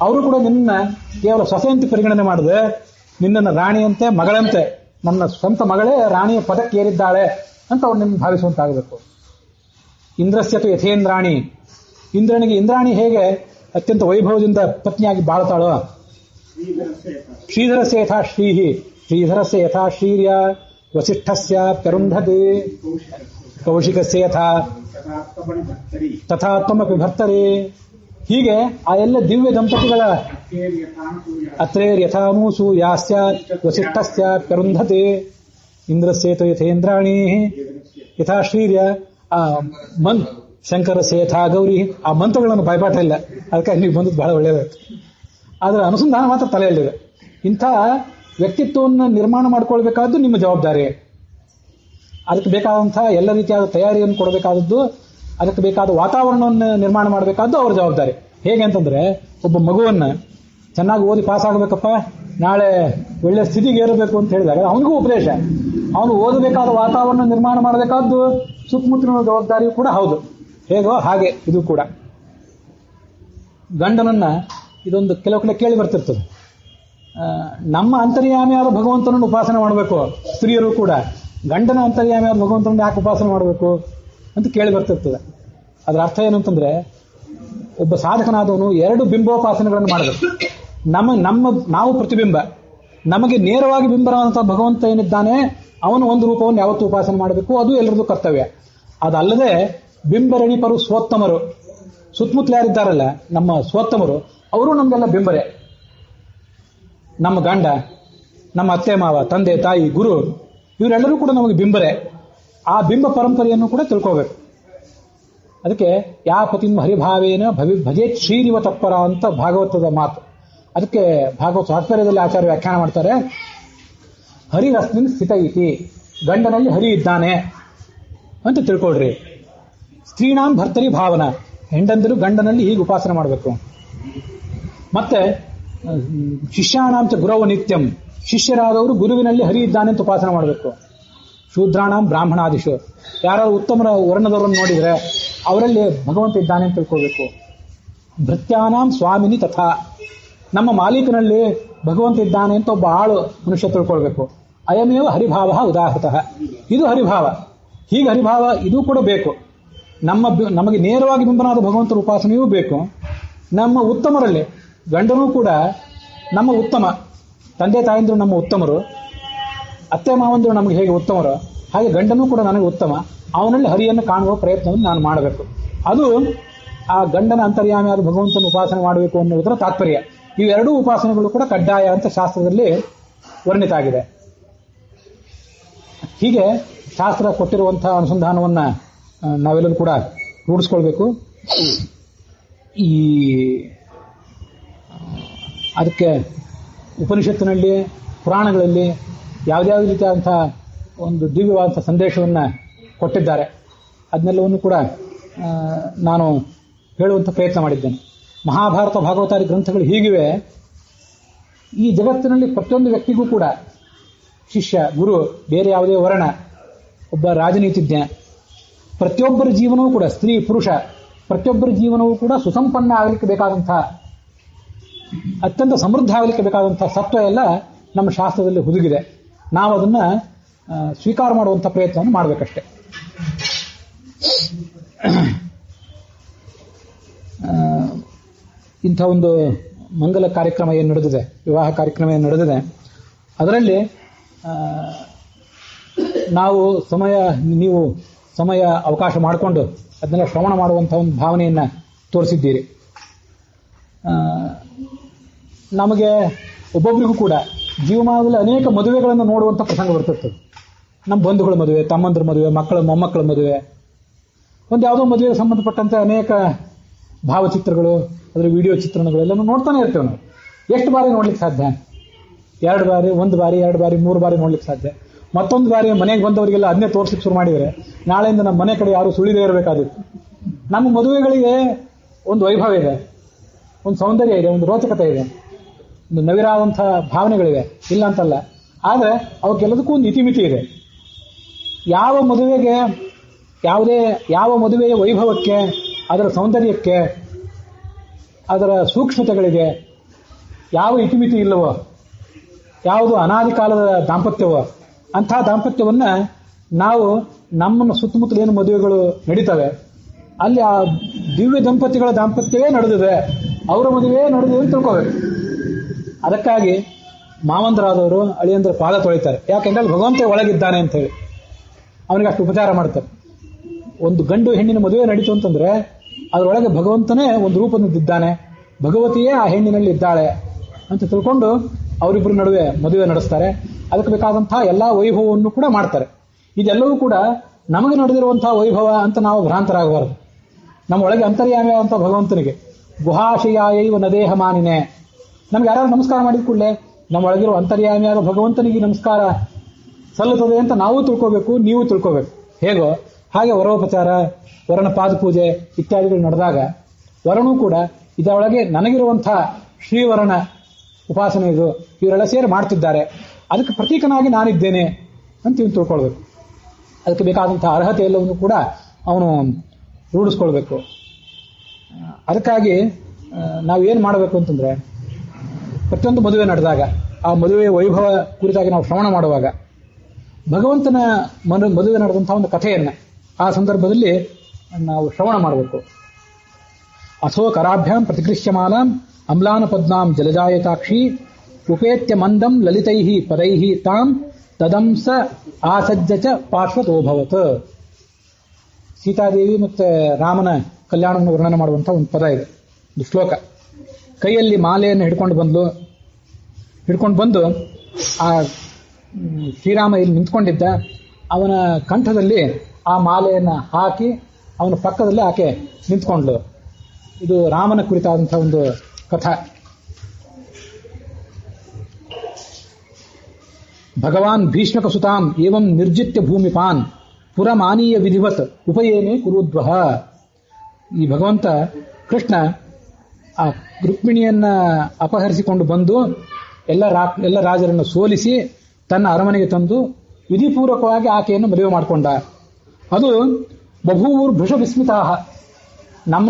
ಅವರು ಕೂಡ ನಿನ್ನ ಕೇವಲ ಸೊಸೆಯಂತೆ ಪರಿಗಣನೆ ಮಾಡದೆ ನಿನ್ನನ್ನು ರಾಣಿಯಂತೆ, ಮಗಳಂತೆ, ನನ್ನ ಸ್ವಂತ ಮಗಳೇ ರಾಣಿಯ ಪದಕ್ಕೆ ಏರಿದ್ದಾಳೆ ಅಂತ ಅವ್ರು ನಿನ್ನ ಭಾವಿಸುವಂತಾಗಬೇಕು. ಇಂದ್ರಸ್ಯತು ಯಥೇಂದ್ರಾಣಿ, ಇಂದ್ರನಿಗೆ ಇಂದ್ರಾಣಿ ಹೇಗೆ ಅತ್ಯಂತ ವೈಭವದಿಂದ ಪತ್ನಿಯಾಗಿ ಬಾಳ್ತಾಳೋ, ಶ್ರೀಧರಸ್ಯ ಯಥಾ ಶ್ರೀಹಿ, ಶ್ರೀಧರಸ್ಯ ಯಥಾ ಶ್ರೀರ್ಯ, ವಸಿಷ್ಠಸ್ಯ ಕರುಂಧತೆ, ಕೌಶಿಕಸ್ಯ ಯಥಾ ತಥಾತ್ಮಪಿ ಭರ್ತರೆ. ಹೀಗೆ ಆ ಎಲ್ಲ ದಿವ್ಯ ದಂಪತಿಗಳ ಅತ್ರೇರ್ ಯಥಾನೂಸು ಯಾಸ್ಯ ವಸಿಷ್ಠಸ್ಯ ಕರುಂಧತೆ, ಇಂದ್ರಸ್ಯೇತು ಯಥೇಂದ್ರಾಣಿ ಯಥಾ ಶ್ರೀರ್ಯ, ಶಂಕರಸ್ಯ ಯಥಾ ಗೌರಿ. ಆ ಮಂತ್ರಗಳನ್ನು ಬಾಯ್ಪಾಠ ಇಲ್ಲ, ಅದಕ್ಕಾಗಿ ನೀವು ಬಂದದ್ದು ಬಹಳ ಒಳ್ಳೆಯದಾಯ್ತು. ಅದರ ಅನುಸಂಧಾನ ಮಾತ್ರ ತಲೆಯಲ್ಲಿದೆ. ಇಂಥ ವ್ಯಕ್ತಿತ್ವವನ್ನು ನಿರ್ಮಾಣ ಮಾಡಿಕೊಳ್ಬೇಕಾದ್ದು ನಿಮ್ಮ ಜವಾಬ್ದಾರಿ. ಅದಕ್ಕೆ ಬೇಕಾದಂತಹ ಎಲ್ಲ ರೀತಿಯಾದ ತಯಾರಿಯನ್ನು ಕೊಡಬೇಕಾದದ್ದು, ಅದಕ್ಕೆ ಬೇಕಾದ ವಾತಾವರಣವನ್ನು ನಿರ್ಮಾಣ ಮಾಡಬೇಕಾದ್ದು ಅವರ ಜವಾಬ್ದಾರಿ. ಹೇಗೆ ಅಂತಂದ್ರೆ, ಒಬ್ಬ ಮಗುವನ್ನ ಚೆನ್ನಾಗಿ ಓದಿ ಪಾಸ್ ಆಗಬೇಕಪ್ಪ, ನಾಳೆ ಒಳ್ಳೆ ಸ್ಥಿತಿಗೆ ಏರಬೇಕು ಅಂತ ಹೇಳಿದಾಗ ಅವನಿಗೂ ಉಪದೇಶ, ಅವನು ಓದಬೇಕಾದ ವಾತಾವರಣ ನಿರ್ಮಾಣ ಮಾಡಬೇಕಾದ್ದು ಸುತ್ತಮುತ್ತಲಿನ ಜವಾಬ್ದಾರಿಯೂ ಕೂಡ ಹೌದು. ಹೇಗೋ ಹಾಗೆ ಇದು ಕೂಡ. ಗಂಡನನ್ನ ಇದೊಂದು ಕೆಲವು ಕಡೆ ಕೇಳಿ ಬರ್ತಿರ್ತದೆ, ನಮ್ಮ ಅಂತರ್ಯಾಮಿಯಾದ ಭಗವಂತನನ್ನು ಉಪಾಸನೆ ಮಾಡಬೇಕು. ಸ್ತ್ರೀಯರು ಕೂಡ ಗಂಡನ ಅಂತರ್ಯಾಮಿಯಾದ ಭಗವಂತನನ್ನು ಯಾಕೆ ಉಪಾಸನೆ ಮಾಡಬೇಕು ಅಂತ ಕೇಳಿ ಬರ್ತಿರ್ತದೆ. ಅದರ ಅರ್ಥ ಏನು ಅಂತಂದ್ರೆ, ಒಬ್ಬ ಸಾಧಕನಾದವನು ಎರಡು ಬಿಂಬೋಪಾಸನೆಗಳನ್ನು ಮಾಡಬೇಕು. ನಾವು ಪ್ರತಿಬಿಂಬ, ನಮಗೆ ನೇರವಾಗಿ ಬಿಂಬರಾದಂತಹ ಭಗವಂತ ಏನಿದ್ದಾನೆ ಅವನು ಒಂದು ರೂಪವನ್ನು ಯಾವತ್ತೂ ಉಪಾಸನೆ ಮಾಡಬೇಕು. ಅದು ಎಲ್ಲರದ್ದು ಕರ್ತವ್ಯ. ಅದಲ್ಲದೆ ಬಿಂಬರೆಣಿಪರು ಸ್ವೋತ್ತಮರು, ಸುತ್ತಮುತ್ತಲು ಯಾರಿದ್ದಾರಲ್ಲ ನಮ್ಮ ಸ್ವೋತ್ತಮರು, ಅವರು ನಮಗೆಲ್ಲ ಬಿಂಬರೇ. ನಮ್ಮ ಗಂಡ, ನಮ್ಮ ಅತ್ತೆ ಮಾವ, ತಂದೆ ತಾಯಿ, ಗುರು, ಇವರೆಲ್ಲರೂ ಕೂಡ ನಮಗೆ ಬಿಂಬರೇ. ಆ ಬಿಂಬ ಪರಂಪರೆಯನ್ನು ಕೂಡ ತಿಳ್ಕೋಬೇಕು. ಅದಕ್ಕೆ ಯಾ ಪತಿಂ ಹರಿಭಾವೇನ ಭಜೇತ್ ಶ್ರೀರಿವ ತತ್ಪರ ಅಂತ ಭಾಗವತದ ಮಾತು. ಅದಕ್ಕೆ ಭಾಗವತ ತಾತ್ಪರ್ಯದಲ್ಲಿ ಆಚಾರ್ಯ ವ್ಯಾಖ್ಯಾನ ಮಾಡ್ತಾರೆ, ಹರಿರಸ್ಮಿನ್ ಸ್ಥಿತ ಇತಿ, ಗಂಡನಲ್ಲಿ ಹರಿ ಇದ್ದಾನೆ ಅಂತ ತಿಳ್ಕೊಳ್ರಿ. ಸ್ತ್ರೀಣಾಂ ಭರ್ತರಿ ಭಾವನ, ಹೆಂಡಂದರು ಗಂಡನಲ್ಲಿ ಹೀಗೆ ಉಪಾಸನೆ ಮಾಡಬೇಕು. ಮತ್ತೆ ಶಿಷ್ಯಾಣಾಂಚ ಗುರವ ನಿತ್ಯಂ, ಶಿಷ್ಯರಾದವರು ಗುರುವಿನಲ್ಲಿ ಹರಿ ಇದ್ದಾನೆ ಅಂತ ಉಪಾಸನೆ ಮಾಡಬೇಕು. ಶೂದ್ರಾಣಾಂ ಬ್ರಾಹ್ಮಣಾದಿಶು, ಯಾರಾದ್ರು ಉತ್ತಮರ ವರ್ಣದವರನ್ನು ನೋಡಿದರೆ ಅವರಲ್ಲಿ ಭಗವಂತ ಇದ್ದಾನೆ ಅಂತ ತಿಳ್ಕೋಬೇಕು. ಭೃತ್ಯಾನಾಂ ಸ್ವಾಮಿನಿ ತಥಾ, ನಮ್ಮ ಮಾಲೀಕನಲ್ಲಿ ಭಗವಂತ ಇದ್ದಾನೆ ಅಂತ ಒಬ್ಬ ಆಳು ಮನುಷ್ಯ ತಿಳ್ಕೊಳ್ಬೇಕು. ಅಯಮೇವ ಹರಿಭಾವ ಉದಾಹೃತಃ, ಇದು ಹರಿಭಾವ. ಹೀಗೆ ಹರಿಭಾವ ಇದು ಕೂಡ ಬೇಕು. ನಮಗೆ ನೇರವಾಗಿ ಬಿಂಬನಾದ ಭಗವಂತನ ಉಪಾಸನೆಯೂ ಬೇಕು. ನಮ್ಮ ಉತ್ತಮರಲ್ಲಿ ಗಂಡನೂ ಕೂಡ ನಮ್ಮ ಉತ್ತಮ, ತಂದೆ ತಾಯಂದ್ರು ನಮ್ಮ ಉತ್ತಮರು, ಅತ್ತೆ ಮಾವಂದ್ರು ನಮಗೆ ಹೇಗೆ ಉತ್ತಮರು ಹಾಗೆ ಗಂಡನೂ ಕೂಡ ನನಗೆ ಉತ್ತಮ. ಅವನಲ್ಲಿ ಹರಿಯನ್ನು ಕಾಣುವ ಪ್ರಯತ್ನವನ್ನು ನಾನು ಮಾಡಬೇಕು. ಅದು ಆ ಗಂಡನ ಅಂತರ್ಯಾಮಿಯಾದ ಭಗವಂತನ ಉಪಾಸನೆ ಮಾಡಬೇಕು ಅನ್ನುವುದರ ತಾತ್ಪರ್ಯ. ಇವೆರಡೂ ಉಪಾಸನೆಗಳು ಕೂಡ ಕಡ್ಡಾಯ ಅಂತ ಶಾಸ್ತ್ರದಲ್ಲಿ ವರ್ಣಿತ ಆಗಿದೆ. ಹೀಗೆ ಶಾಸ್ತ್ರ ಕೊಟ್ಟಿರುವಂತಹ ಅನುಸಂಧಾನವನ್ನ ನಾವೆಲ್ಲರೂ ಕೂಡ ರೂಢಿಸ್ಕೊಳ್ಬೇಕು. ಈ ಅದಕ್ಕೆ ಉಪನಿಷತ್ತಿನಲ್ಲಿ, ಪುರಾಣಗಳಲ್ಲಿ ಯಾವುದ್ಯಾವ ರೀತಿಯಾದಂತಹ ಒಂದು ದಿವ್ಯವಾದಂಥ ಸಂದೇಶವನ್ನು ಕೊಟ್ಟಿದ್ದಾರೆ. ಅದನ್ನೆಲ್ಲವನ್ನು ಕೂಡ ನಾನು ಹೇಳುವಂಥ ಪ್ರಯತ್ನ ಮಾಡಿದ್ದೇನೆ. ಮಹಾಭಾರತ, ಭಾಗವತಾದಿ ಗ್ರಂಥಗಳು ಹೀಗಿವೆ. ಈ ಜಗತ್ತಿನಲ್ಲಿ ಪ್ರತಿಯೊಂದು ವ್ಯಕ್ತಿಗೂ ಕೂಡ ಶಿಷ್ಯ, ಗುರು, ಬೇರೆ ಯಾವುದೇ ವರ್ಣ, ಒಬ್ಬ ರಾಜನೀತಿಜ್ಞ, ಪ್ರತಿಯೊಬ್ಬರ ಜೀವನವೂ ಕೂಡ, ಸ್ತ್ರೀ ಪುರುಷ ಪ್ರತಿಯೊಬ್ಬರ ಜೀವನವೂ ಕೂಡ ಸುಸಂಪನ್ನ ಆಗಲಿಕ್ಕೆ ಬೇಕಾದಂತಹ, ಅತ್ಯಂತ ಸಮೃದ್ಧ ಆಗಲಿಕ್ಕೆ ಬೇಕಾದಂತಹ ಸತ್ವ ಎಲ್ಲ ನಮ್ಮ ಶಾಸ್ತ್ರದಲ್ಲಿ ಹುದುಗಿದೆ. ನಾವು ಅದನ್ನ ಸ್ವೀಕಾರ ಮಾಡುವಂಥ ಪ್ರಯತ್ನವನ್ನು ಮಾಡಬೇಕಷ್ಟೆ. ಇಂಥ ಒಂದು ಮಂಗಲ ಕಾರ್ಯಕ್ರಮ ಏನು ನಡೆದಿದೆ, ವಿವಾಹ ಕಾರ್ಯಕ್ರಮ ಏನು ನಡೆದಿದೆ, ಅದರಲ್ಲಿ ನೀವು ಸಮಯ ಅವಕಾಶ ಮಾಡಿಕೊಂಡು ಅದನ್ನೆಲ್ಲ ಶ್ರವಣ ಮಾಡುವಂಥ ಒಂದು ಭಾವನೆಯನ್ನು ತೋರಿಸಿದ್ದೀರಿ. ನಮಗೆ ಒಬ್ಬೊಬ್ಬರಿಗೂ ಕೂಡ ಜೀವಮಾನದಲ್ಲಿ ಅನೇಕ ಮದುವೆಗಳನ್ನು ನೋಡುವಂಥ ಪ್ರಸಂಗ ಬರ್ತಿರ್ತದೆ. ನಮ್ಮ ಬಂಧುಗಳ ಮದುವೆ, ತಮ್ಮಂದ್ರ ಮದುವೆ, ಮೊಮ್ಮಕ್ಕಳ ಮದುವೆ, ಒಂದು ಯಾವುದೋ ಮದುವೆಗೆ ಸಂಬಂಧಪಟ್ಟಂತೆ ಅನೇಕ ಭಾವಚಿತ್ರಗಳು, ಅದರ ವಿಡಿಯೋ ಚಿತ್ರಣಗಳೆಲ್ಲನೂ ನೋಡ್ತಾನೆ ಇರ್ತೇವೆ ನಾವು. ಎಷ್ಟು ಬಾರಿ ನೋಡ್ಲಿಕ್ಕೆ ಸಾಧ್ಯ? 2 ಬಾರಿ, 1 ಬಾರಿ, 2 ಬಾರಿ, 3 ಬಾರಿ ನೋಡ್ಲಿಕ್ಕೆ ಸಾಧ್ಯ. ಮತ್ತೊಂದು ಬಾರಿ ಮನೆಗೆ ಬಂದವರಿಗೆಲ್ಲ ಅದನ್ನೇ ತೋರಿಸ್ಲಿಕ್ಕೆ ಶುರು ಮಾಡಿದರೆ ನಾಳೆಯಿಂದ ನಮ್ಮ ಮನೆ ಕಡೆ ಯಾರು ಸುಳಿದೇ ಇರಬೇಕಾದಿತ್ತು. ನಮ್ಮ ಮದುವೆಗಳಿಗೆ ಒಂದು ವೈಭವ ಇದೆ, ಒಂದು ಸೌಂದರ್ಯ ಇದೆ, ಒಂದು ರೋಚಕತೆ ಇದೆ, ಒಂದು ನವಿರಾದಂಥ ಭಾವನೆಗಳಿವೆ, ಇಲ್ಲ ಅಂತಲ್ಲ. ಆದರೆ ಅವಕ್ಕೆಲ್ಲದಕ್ಕೂ ಒಂದು ಇತಿಮಿತಿ ಇದೆ. ಯಾವ ಮದುವೆಯ ವೈಭವಕ್ಕೆ, ಅದರ ಸೌಂದರ್ಯಕ್ಕೆ, ಅದರ ಸೂಕ್ಷ್ಮತೆಗಳಿಗೆ ಯಾವ ಇತಿಮಿತಿ ಇಲ್ಲವೋ, ಯಾವುದು ಅನಾದಿ ಕಾಲದ ದಾಂಪತ್ಯವೋ ಅಂಥ ದಾಂಪತ್ಯವನ್ನು ನಾವು ನಮ್ಮನ್ನು ಸುತ್ತಮುತ್ತಲು ಏನು ಮದುವೆಗಳು ನಡೀತವೆ ಅಲ್ಲಿ ಆ ದಿವ್ಯ ದಂಪತಿಗಳ ದಾಂಪತ್ಯವೇ ನಡೆದಿದೆ, ಅವರ ಮದುವೆ ನಡೆದಿದೆ ಅಂತ ತಿಳ್ಕೋಬೇಕು. ಅದಕ್ಕಾಗಿ ಮಾವಂದರಾದವರು ಅಳಿಯಂದ್ರ ಪಾದ ತೊಳಿತಾರೆ. ಯಾಕೆಂದ್ರೆ ಅಲ್ಲಿ ಭಗವಂತ ಒಳಗಿದ್ದಾನೆ ಅಂತ ಹೇಳಿ ಅವನಿಗೆ ಅಷ್ಟು ಉಪಚಾರ ಮಾಡ್ತಾರೆ. ಒಂದು ಗಂಡು ಹೆಣ್ಣಿನ ಮದುವೆ ನಡೀತು ಅಂತಂದ್ರೆ ಅದರೊಳಗೆ ಭಗವಂತನೇ ಒಂದು ರೂಪದಿಂದಿದ್ದಾನೆ, ಭಗವತಿಯೇ ಆ ಹೆಣ್ಣಿನಲ್ಲಿ ಇದ್ದಾಳೆ ಅಂತ ತಿಳ್ಕೊಂಡು ಅವರಿಬ್ಬರ ನಡುವೆ ಮದುವೆ ನಡೆಸ್ತಾರೆ. ಅದಕ್ಕೆ ಬೇಕಾದಂತಹ ಎಲ್ಲಾ ವೈಭವವನ್ನು ಕೂಡ ಮಾಡ್ತಾರೆ. ಇದೆಲ್ಲವೂ ಕೂಡ ನಮಗೆ ನಡೆದಿರುವಂತಹ ವೈಭವ ಅಂತ ನಾವು ಭ್ರಾಂತರಾಗಬಾರದು. ನಮ್ಮ ಒಳಗೆ ಅಂತರ್ಯಾಮಿಯಾದಂಥ ಭಗವಂತನಿಗೆ ಗುಹಾಶಯಾಯೈವ ನದೇಹ ಮಾನಿನೇ, ನಮ್ಗೆ ಯಾರು ನಮಸ್ಕಾರ ಮಾಡಿದ ಕೂಡಲೇ ನಮ್ಮ ಒಳಗಿರುವ ಅಂತರ್ಯಾಮಿಯಾದ ಭಗವಂತನಿಗೆ ನಮಸ್ಕಾರ ಸಲ್ಲುತ್ತದೆ ಅಂತ ನಾವು ತಿಳ್ಕೋಬೇಕು, ನೀವು ತಿಳ್ಕೋಬೇಕು. ಹೇಗೋ ಹಾಗೆ ವರೋಪಚಾರ, ವರನ ಪಾದಪೂಜೆ ಇತ್ಯಾದಿಗಳು ನಡೆದಾಗ ವರನೂ ಕೂಡ ಇದರೊಳಗೆ ನನಗಿರುವಂಥ ಶ್ರೀವರನ ಉಪಾಸನೆ ಇದು, ಇವರೆಲ್ಲ ಸೇರಿ ಮಾಡ್ತಿದ್ದಾರೆ, ಅದಕ್ಕೆ ಪ್ರತೀಕನಾಗಿ ನಾನಿದ್ದೇನೆ ಅಂತ ಇವನು ತಿಳ್ಕೊಳ್ಬೇಕು. ಅದಕ್ಕೆ ಬೇಕಾದಂಥ ಅರ್ಹತೆ ಎಲ್ಲವನ್ನು ಕೂಡ ಅವನು ರೂಢಿಸ್ಕೊಳ್ಬೇಕು. ಅದಕ್ಕಾಗಿ ನಾವೇನು ಮಾಡಬೇಕು ಅಂತಂದ್ರೆ, ಪ್ರತಿಯೊಂದು ಮದುವೆ ನಡೆದಾಗ ಆ ಮದುವೆಯ ವೈಭವ ಕುರಿತಾಗಿ ನಾವು ಶ್ರವಣ ಮಾಡುವಾಗ ಭಗವಂತನ ಮದುವೆ ನಡೆದಂತಹ ಒಂದು ಕಥೆಯನ್ನ ಆ ಸಂದರ್ಭದಲ್ಲಿ ನಾವು ಶ್ರವಣ ಮಾಡಬೇಕು. ಅಥೋ ಕರಾಭ್ಯಾಂ ಪ್ರತಿಗೃಹ್ಯಮಾಲಾಂ ಅಮ್ಲಾನ ಪದ್ಮಾಂ ಜಲಜಾಯತಾಕ್ಷಿ ಉಪೇತ್ಯ ಮಂದಂ ಲಲಿತೈಹಿ ಪದೈಹಿ ತಾಂ ತದಂಸ ಆಸಜ್ಜ ಚ ಪಾರ್ಶ್ವತೋಭವತ್. ಸೀತಾದೇವಿ ಮತ್ತೆ ರಾಮನ ಕಲ್ಯಾಣವನ್ನು ವರ್ಣನೆ ಮಾಡುವಂತಹ ಒಂದು ಪದ ಇದೆ, ಒಂದು ಶ್ಲೋಕ. ಕೈಯಲ್ಲಿ ಮಾಲೆಯನ್ನು ಹಿಡ್ಕೊಂಡು ಬಂದು ಆ ಶ್ರೀರಾಮ ಇಲ್ಲಿ ನಿಂತ್ಕೊಂಡಿದ್ದ, ಅವನ ಕಂಠದಲ್ಲಿ ಆ ಮಾಲೆಯನ್ನು ಹಾಕಿ ಅವನ ಪಕ್ಕದಲ್ಲಿ ಆಕೆ ನಿಂತ್ಕೊಂಡ್ಲು. ಇದು ರಾಮನ ಕುರಿತಾದಂತಹ ಒಂದು ಕಥಾ. ಭಗವಾನ್ ಭೀಷ್ಮಕ ಸುತಾಂ ಏವಂ ನಿರ್ಜಿತ್ಯ ಭೂಮಿಪಾನ್ ಪುರಮಾನೀಯ ವಿಧಿವತ್ ಉಪಯೇನೆ ಕುರುದ್ವಹ. ಈ ಭಗವಂತ ಕೃಷ್ಣ ಆ ರುಕ್ಮಿಣಿಯನ್ನ ಅಪಹರಿಸಿಕೊಂಡು ಬಂದು ಎಲ್ಲ ರಾಜರನ್ನು ಸೋಲಿಸಿ ತನ್ನ ಅರಮನೆಗೆ ತಂದು ವಿಧಿಪೂರ್ವಕವಾಗಿ ಆಕೆಯನ್ನು ಮದುವೆ ಮಾಡಿಕೊಂಡ. ಅದು ಬಭೂವೂರ್ ಭೃಷ ವಿಸ್ಮಿತಾ.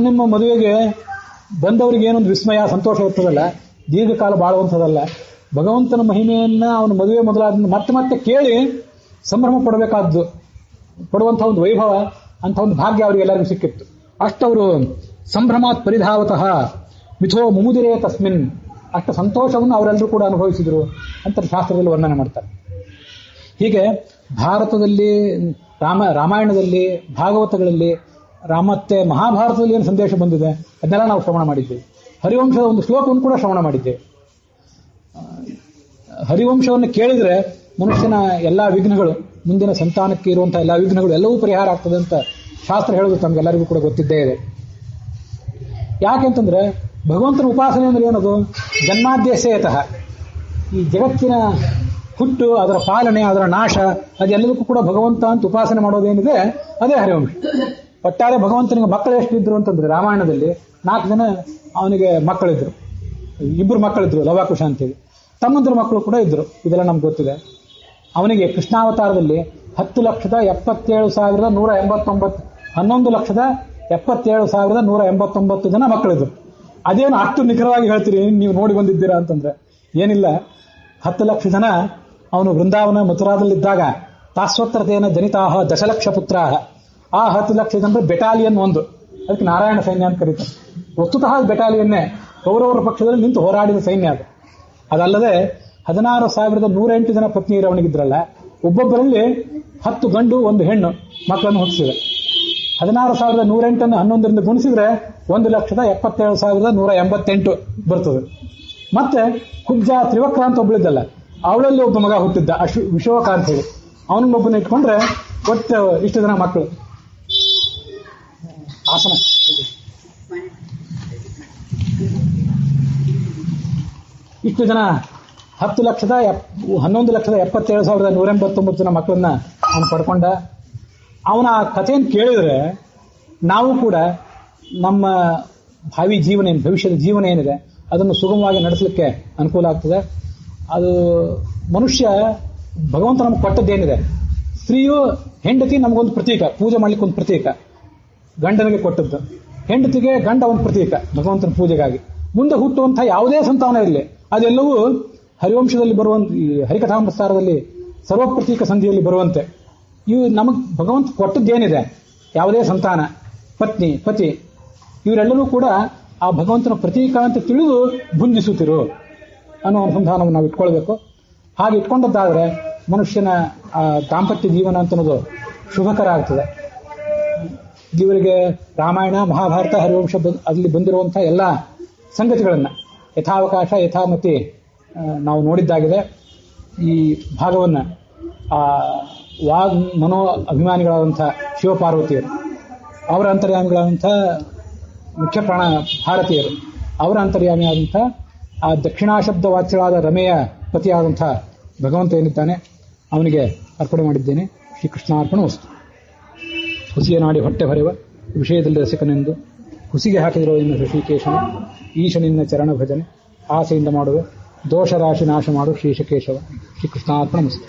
ನಿಮ್ಮ ಮದುವೆಗೆ ಬಂದವರಿಗೆ ಏನೊಂದು ವಿಸ್ಮಯ, ಸಂತೋಷ ಇರ್ತದಲ್ಲ, ದೀರ್ಘಕಾಲ ಬಾಳುವಂಥದ್ದಲ್ಲ. ಭಗವಂತನ ಮಹಿಮೆಯನ್ನ ಅವನ ಮದುವೆ ಮೊದಲಾದ ಮತ್ತೆ ಕೇಳಿ ಸಂಭ್ರಮ ಪಡುವಂತಹ ಒಂದು ವೈಭವ, ಅಂತ ಒಂದು ಭಾಗ್ಯ ಅವರಿಗೆ ಎಲ್ಲರಿಗೂ ಸಿಕ್ಕಿತ್ತು. ಅಷ್ಟವರು ಸಂಭ್ರಮಾತ್ ಪರಿಧಾವತಃ ಮಿಥೋ ಮುಮುದಿರೇ ತಸ್ಮಿನ್, ಅಷ್ಟು ಸಂತೋಷವನ್ನು ಅವರೆಲ್ಲರೂ ಕೂಡ ಅನುಭವಿಸಿದರು ಅಂತ ಶಾಸ್ತ್ರದಲ್ಲಿ ವರ್ಣನೆ ಮಾಡ್ತಾರೆ. ಹೀಗೆ ಭಾರತದಲ್ಲಿ, ರಾಮಾಯಣದಲ್ಲಿ, ಭಾಗವತಗಳಲ್ಲಿ, ಮತ್ತೆ ಮಹಾಭಾರತದಲ್ಲಿ ಏನು ಸಂದೇಶ ಬಂದಿದೆ ಅದನ್ನೆಲ್ಲ ನಾವು ಶ್ರವಣ ಮಾಡಿದ್ದೇವೆ. ಹರಿವಂಶದ ಒಂದು ಶ್ಲೋಕವನ್ನು ಕೂಡ ಶ್ರವಣ ಮಾಡಿದ್ದೇವೆ. ಹರಿವಂಶವನ್ನು ಕೇಳಿದ್ರೆ ಮನುಷ್ಯನ ಎಲ್ಲಾ ವಿಘ್ನಗಳು, ಮುಂದಿನ ಸಂತಾನಕ್ಕೆ ಇರುವಂತಹ ಎಲ್ಲಾ ವಿಘ್ನಗಳು ಎಲ್ಲವೂ ಪರಿಹಾರ ಆಗ್ತದೆ ಅಂತ ಶಾಸ್ತ್ರ ಹೇಳೋದು ತಮಗೆಲ್ಲರಿಗೂ ಕೂಡ ಗೊತ್ತಿದ್ದೇ ಇದೆ. ಯಾಕೆಂತಂದ್ರೆ ಭಗವಂತನ ಉಪಾಸನೆ ಅಂದ್ರೆ ಏನದು? ಜನ್ಮಾದ್ಯಸೇತಃ, ಈ ಜಗತ್ತಿನ ಹುಟ್ಟು, ಅದರ ಪಾಲನೆ, ಅದರ ನಾಶ, ಅದೆಲ್ಲದಕ್ಕೂ ಕೂಡ ಭಗವಂತ ಅಂತ ಉಪಾಸನೆ ಮಾಡೋದೇನಿದೆ ಅದೇ ಹರಿವಂಶ. ಒಟ್ಟಾರೆ ಭಗವಂತನಿಗೆ ಮಕ್ಕಳು ಎಷ್ಟಿದ್ರು ಅಂತಂದ್ರೆ ರಾಮಾಯಣದಲ್ಲಿ 4 ಜನ ಅವನಿಗೆ ಮಕ್ಕಳಿದ್ರು, 2 ಮಕ್ಕಳಿದ್ರು, ಲವಾಕುಶ ಅಂತೇಳಿ. ತಮ್ಮಂದ್ರ ಮಕ್ಕಳು ಕೂಡ ಇದ್ರು, ಇದೆಲ್ಲ ನಮ್ಗೆ ಗೊತ್ತಿದೆ. ಅವನಿಗೆ ಕೃಷ್ಣಾವತಾರದಲ್ಲಿ 10,77,189 11,77,189 ಜನ ಮಕ್ಕಳಿದ್ರು. ಅದೇನು ಅಷ್ಟು ನಿಖರವಾಗಿ ಹೇಳ್ತೀರಿ ನೀವು ನೋಡಿ ಬಂದಿದ್ದೀರಾ ಅಂತಂದ್ರೆ ಏನಿಲ್ಲ. 10 ಲಕ್ಷ ಜನ ಅವನು ವೃಂದಾವನ ಮಥುರಾದಲ್ಲಿದ್ದಾಗ ತಾಸ್ವತ್ರತೇನ ಜನಿತಾಹ ದಶಲಕ್ಷ ಪುತ್ರಾಹ. ಆ 10 ಲಕ್ಷ ಜನರು ಬೆಟಾಲಿಯನ್ ಒಂದು, ಅದಕ್ಕೆ ನಾರಾಯಣ ಸೈನ್ಯ ಅಂತ ಕರೀತಾರೆ. ವಸ್ತುತಃ ಬೆಟಾಲಿಯನ್ನೇ ಕೌರವರ ಪಕ್ಷದಲ್ಲಿ ನಿಂತು ಹೋರಾಡಿದ ಸೈನ್ಯ ಅದು. ಅದಲ್ಲದೆ 16,108 ಜನ ಪತ್ನಿಯರು ಅವನಿಗಿದ್ರಲ್ಲ, ಒಬ್ಬೊಬ್ಬರಲ್ಲಿ 10 ಗಂಡು 1 ಹೆಣ್ಣು ಮಕ್ಕಳನ್ನು ಹುಟ್ಟಿಸಿದೆ. 16,108 11ರಿಂದ ಗುಣಿಸಿದ್ರೆ 1,77,188 ಬರ್ತದೆ. ಮತ್ತೆ ಕುಬ್ಜ ತ್ರಿವಕ್ರ ಅಂತ ಒಬ್ಬಳಿದ್ದಲ್ಲ, ಅವಳಲ್ಲಿ ಒಬ್ಬ ಮಗ ಹುಟ್ಟಿದ್ದ, ವಿಶೋಕ ಅಂತ ಹೇಳಿ, ಅವನನ್ನೊಬ್ಬನ ಇಟ್ಕೊಂಡ್ರೆ ಒಟ್ಟು ಇಷ್ಟು ಜನ ಮಕ್ಕಳು. ಆಸನ ಇಷ್ಟು ಜನ 11,77,189 ಜನ ಮಕ್ಕಳನ್ನ ಅವನು ಪಡ್ಕೊಂಡ. ಅವನ ಆ ಕಥೆಯನ್ನು ಕೇಳಿದ್ರೆ ನಾವು ಕೂಡ ನಮ್ಮ ಭಾವಿ ಜೀವನ ಏನು, ಭವಿಷ್ಯದ ಜೀವನ ಏನಿದೆ ಅದನ್ನು ಸುಗಮವಾಗಿ ನಡೆಸಲಿಕ್ಕೆ ಅನುಕೂಲ ಆಗ್ತದೆ. ಅದು ಮನುಷ್ಯ ಭಗವಂತ ನಮ್ಗೆ ಕೊಟ್ಟದ್ದೇನಿದೆ, ಸ್ತ್ರೀಯು ಹೆಂಡತಿ ನಮಗೊಂದು ಪ್ರತೀಕ, ಪೂಜೆ ಮಾಡ್ಲಿಕ್ಕೆ ಒಂದು ಪ್ರತೀಕ, ಗಂಡನಿಗೆ ಕೊಟ್ಟದ್ದು. ಹೆಂಡತಿಗೆ ಗಂಡ ಒಂದು ಪ್ರತೀಕ ಭಗವಂತನ ಪೂಜೆಗಾಗಿ. ಮುಂದೆ ಹುಟ್ಟುವಂತಹ ಯಾವುದೇ ಸಂತಾನ ಇರಲಿ ಅದೆಲ್ಲವೂ ಹರಿವಂಶದಲ್ಲಿ ಬರುವಂತ, ಈ ಹರಿಕಥಾಮೃತಸಾರದಲ್ಲಿ ಸರ್ವಪ್ರತೀಕ ಸಂಧಿಯಲ್ಲಿ ಬರುವಂತೆ ಇವು ನಮಗೆ ಭಗವಂತ ಕೊಟ್ಟದ್ದೇನಿದೆ, ಯಾವುದೇ ಸಂತಾನ, ಪತ್ನಿ, ಪತಿ, ಇವರೆಲ್ಲರೂ ಕೂಡ ಆ ಭಗವಂತನ ಪ್ರತೀಕ ಅಂತ ತಿಳಿದು ಭುಂಜಿಸುತ್ತಿರು ಅನ್ನೋ ಅನುಸಂಧಾನವನ್ನು ನಾವು ಇಟ್ಕೊಳ್ಬೇಕು. ಹಾಗೆ ಇಟ್ಕೊಂಡದ್ದಾದ್ರೆ ಮನುಷ್ಯನ ದಾಂಪತ್ಯ ಜೀವನ ಅಂತ ಅನ್ನೋದು ಶುಭಕರ ಆಗ್ತದೆ. ಇವರಿಗೆ ರಾಮಾಯಣ, ಮಹಾಭಾರತ, ಹರಿವಂಶ ಅಲ್ಲಿ ಬಂದಿರುವಂತಹ ಎಲ್ಲ ಸಂಗತಿಗಳನ್ನು ಯಥಾವಕಾಶ ಯಥಾಮತಿ ನಾವು ನೋಡಿದ್ದಾಗಿದೆ. ಈ ಭಾಗವನ್ನು ಮನೋ ಅಭಿಮಾನಿಗಳಾದಂಥ ಶಿವಪಾರ್ವತಿಯರು, ಅವರ ಅಂತರ್ಯಾಮಿಗಳಾದಂಥ ಮುಖ್ಯ ಪ್ರಾಣ ಭಾರತೀಯರು, ಅವರ ಅಂತರ್ಯಾಮಿಯಾದಂಥ ಆ ದಕ್ಷಿಣಾಶಬ್ದ ವಾಚ್ಯವಾದ ರಮೆಯ ಪತಿಯಾದಂಥ ಭಗವಂತ ಏನಿದ್ದಾನೆ ಅವನಿಗೆ ಅರ್ಪಣೆ ಮಾಡಿದ್ದೇನೆ. ಶ್ರೀಕೃಷ್ಣಾರ್ಪಣ ವಸ್ತು. ಹುಸಿಯ ನಾಡಿ ಹೊಟ್ಟೆ ಹೊರೆವ ವಿಷಯದಲ್ಲಿ ರಸಿಕನೆಂದು ಹುಸಿಗೆ ಹಾಕಿದಿರೋ ಇನ್ನು ಋಷಿಕೇಶನ ಈಶನಿನ್ನ ಚರಣ ಭಜನೆ ಆಸೆಯಿಂದ ಮಾಡುವ ದೋಷ ರಾಶಿ ನಾಶ ಮಾಡು ಶ್ರೀಶಕೇಶವ. ಶ್ರೀಕೃಷ್ಣಾರ್ಪಣ ವಸ್ತು.